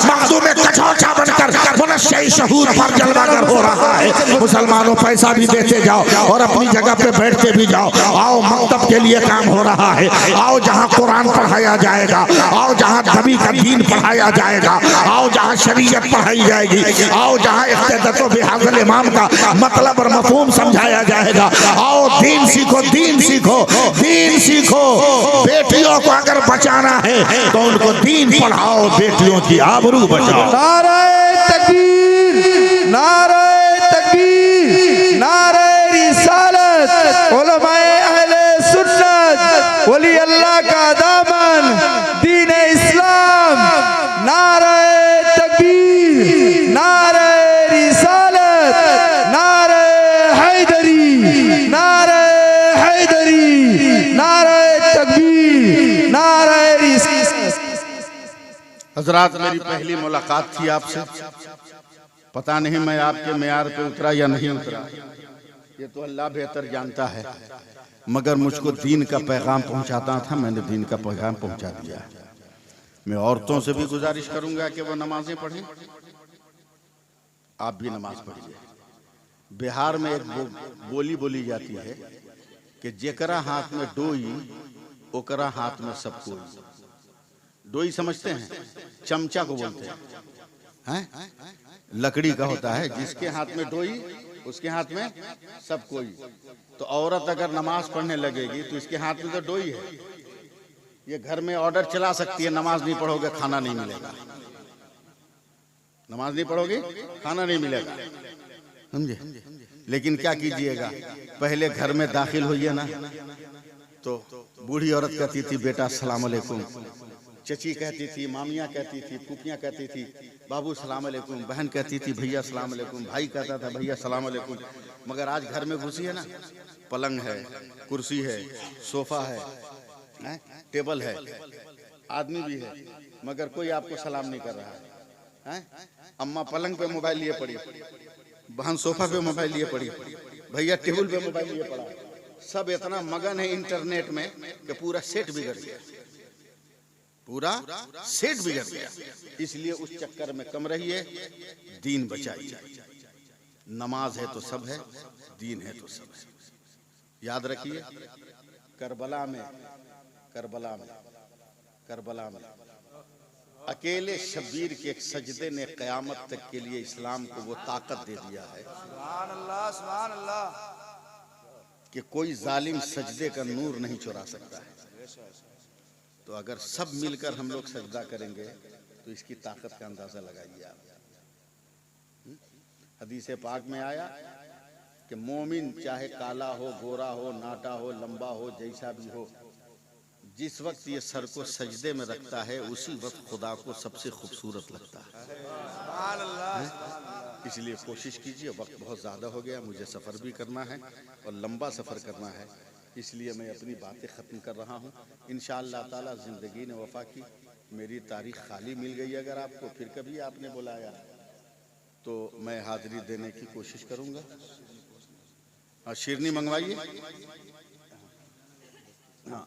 मखदूम कछौचा बनकर मुनश्शे शहूद पर जलवागर हो रहा है। मुसलमानों पैसा भी देते जाओ और अपनी जगह पे बैठते भी जाओ। आओ, मकतब के लिए काम हो रहा है। आओ, जहाँ कुरान पढ़ाया जाएगा। आओ, जहाँ नबी का दीन पढ़ाया जाएगा। आओ, जहाँ शरीयत पढ़ाई जाएगी। आओ, जहाँ इक़्तिदातो बिहाज़ल इमाम का मतलब और मफ़हूम समझाया जाएगा। आओ, दीन सीखो, दीन सीखो, दीन सीखो। बेटियों को अगर बचाना है तो उनको दीन पढ़ाओ, बेटियों की आबरू बचाओ। नारे तकबीर, नारे तकबीर, नारे रिसालत, उलमाए अहले सुन्नत, वली अल्लाह का दामन, दीन इस्लाम। नारे तकबीर, नारे रिसालत, नारे हैदरी, नारे हैदरी, नारे तकबीर, नारे रिसालत। हजरात, मेरी पहली मुलाकात थी आपसे। पता नहीं मैं आपके मेयार पे उतरा या नहीं उतरा, ये तो अल्लाह बेहतर जानता है। मगर मुझको दीन का पैगाम पहुंचाता था, मैंने दीन का पैगाम पहुंचा दिया। मैं औरतों से भी गुजारिश करूंगा कि वो नमाजें पढ़ें, आप भी नमाज पढ़िए। बिहार में एक बोली बोली जाती है कि जेकरा हाथ में डोई ओकरा हाथ में सब कोई। डोई समझते हैं? चमचा को बोलते हैं, लकड़ी का होता है। जिसके हाथ में डोई उसके हाथ में सब कोई। तो औरत अगर नमाज पढ़ने लगेगी तो इसके हाथ में तो डोई है, ये घर में ऑर्डर चला सकती है, नमाज नहीं पढ़ोगे खाना नहीं मिलेगा, नमाज नहीं पढ़ोगे खाना नहीं मिलेगा, समझे। लेकिन क्या कीजिएगा, पहले घर में दाखिल होइए ना तो बूढ़ी औरत कहती थी बेटा अस्सलाम वालेकुम, चची कहती थी, मामियाँ कहती थी, फूफियाँ कहती थी बाबू सलाम अलैकुम, बहन कहती थी भैया सलाम अलैकुम, भाई कहता था भैया सलाम अलैकुम। मगर आज घर में घुसी है ना, पलंग है, कुर्सी है, सोफा है, टेबल है, आदमी भी है, मगर कोई आपको सलाम नहीं कर रहा है। अम्मा पलंग पे मोबाइल लिए पड़ी, बहन सोफा पे मोबाइल लिए पड़ी, भैया टेबल पे मोबाइल लिए पड़ा। सब इतना मगन है इंटरनेट में कि पूरा सेट बिगड़ गया, पूरा सेट बिगड़ गया। इसलिए उस चक्कर में कम रहिए, दीन बचाइए। नमाज है तो सब है, दीन है तो सब है। याद रखिए, करबला में अकेले शब्बीर के एक सजदे ने क़यामत तक के लिए इस्लाम को वो ताकत दे दिया है सुभान अल्लाह, सुभान अल्लाह। कि कोई जालिम सजदे का नूर नहीं चुरा सकता है। तो अगर सब मिलकर हम लोग सजदा करेंगे तो इसकी ताकत का अंदाजा लगाइए आप। हदीस पाक में आया कि मोमिन चाहे काला हो, गोरा हो, नाटा हो, लंबा हो, जैसा भी हो, जिस वक्त ये सर को सजदे में रखता है उसी वक्त खुदा को सबसे खूबसूरत लगता है। सुभान अल्लाह। इसलिए कोशिश कीजिए, वक्त बहुत ज़्यादा हो गया, मुझे सफ़र भी करना है और लंबा सफ़र करना है, इसलिए मैं अपनी बातें ख़त्म कर रहा हूँ। इंशाअल्लाह ताला ज़िंदगी ने वफ़ा की, मेरी तारीख़ खाली मिल गई अगर आपको, फिर कभी आपने बुलाया तो मैं हाज़िरी देने की कोशिश करूँगा। और शिरनी मंगवाइए। हाँ।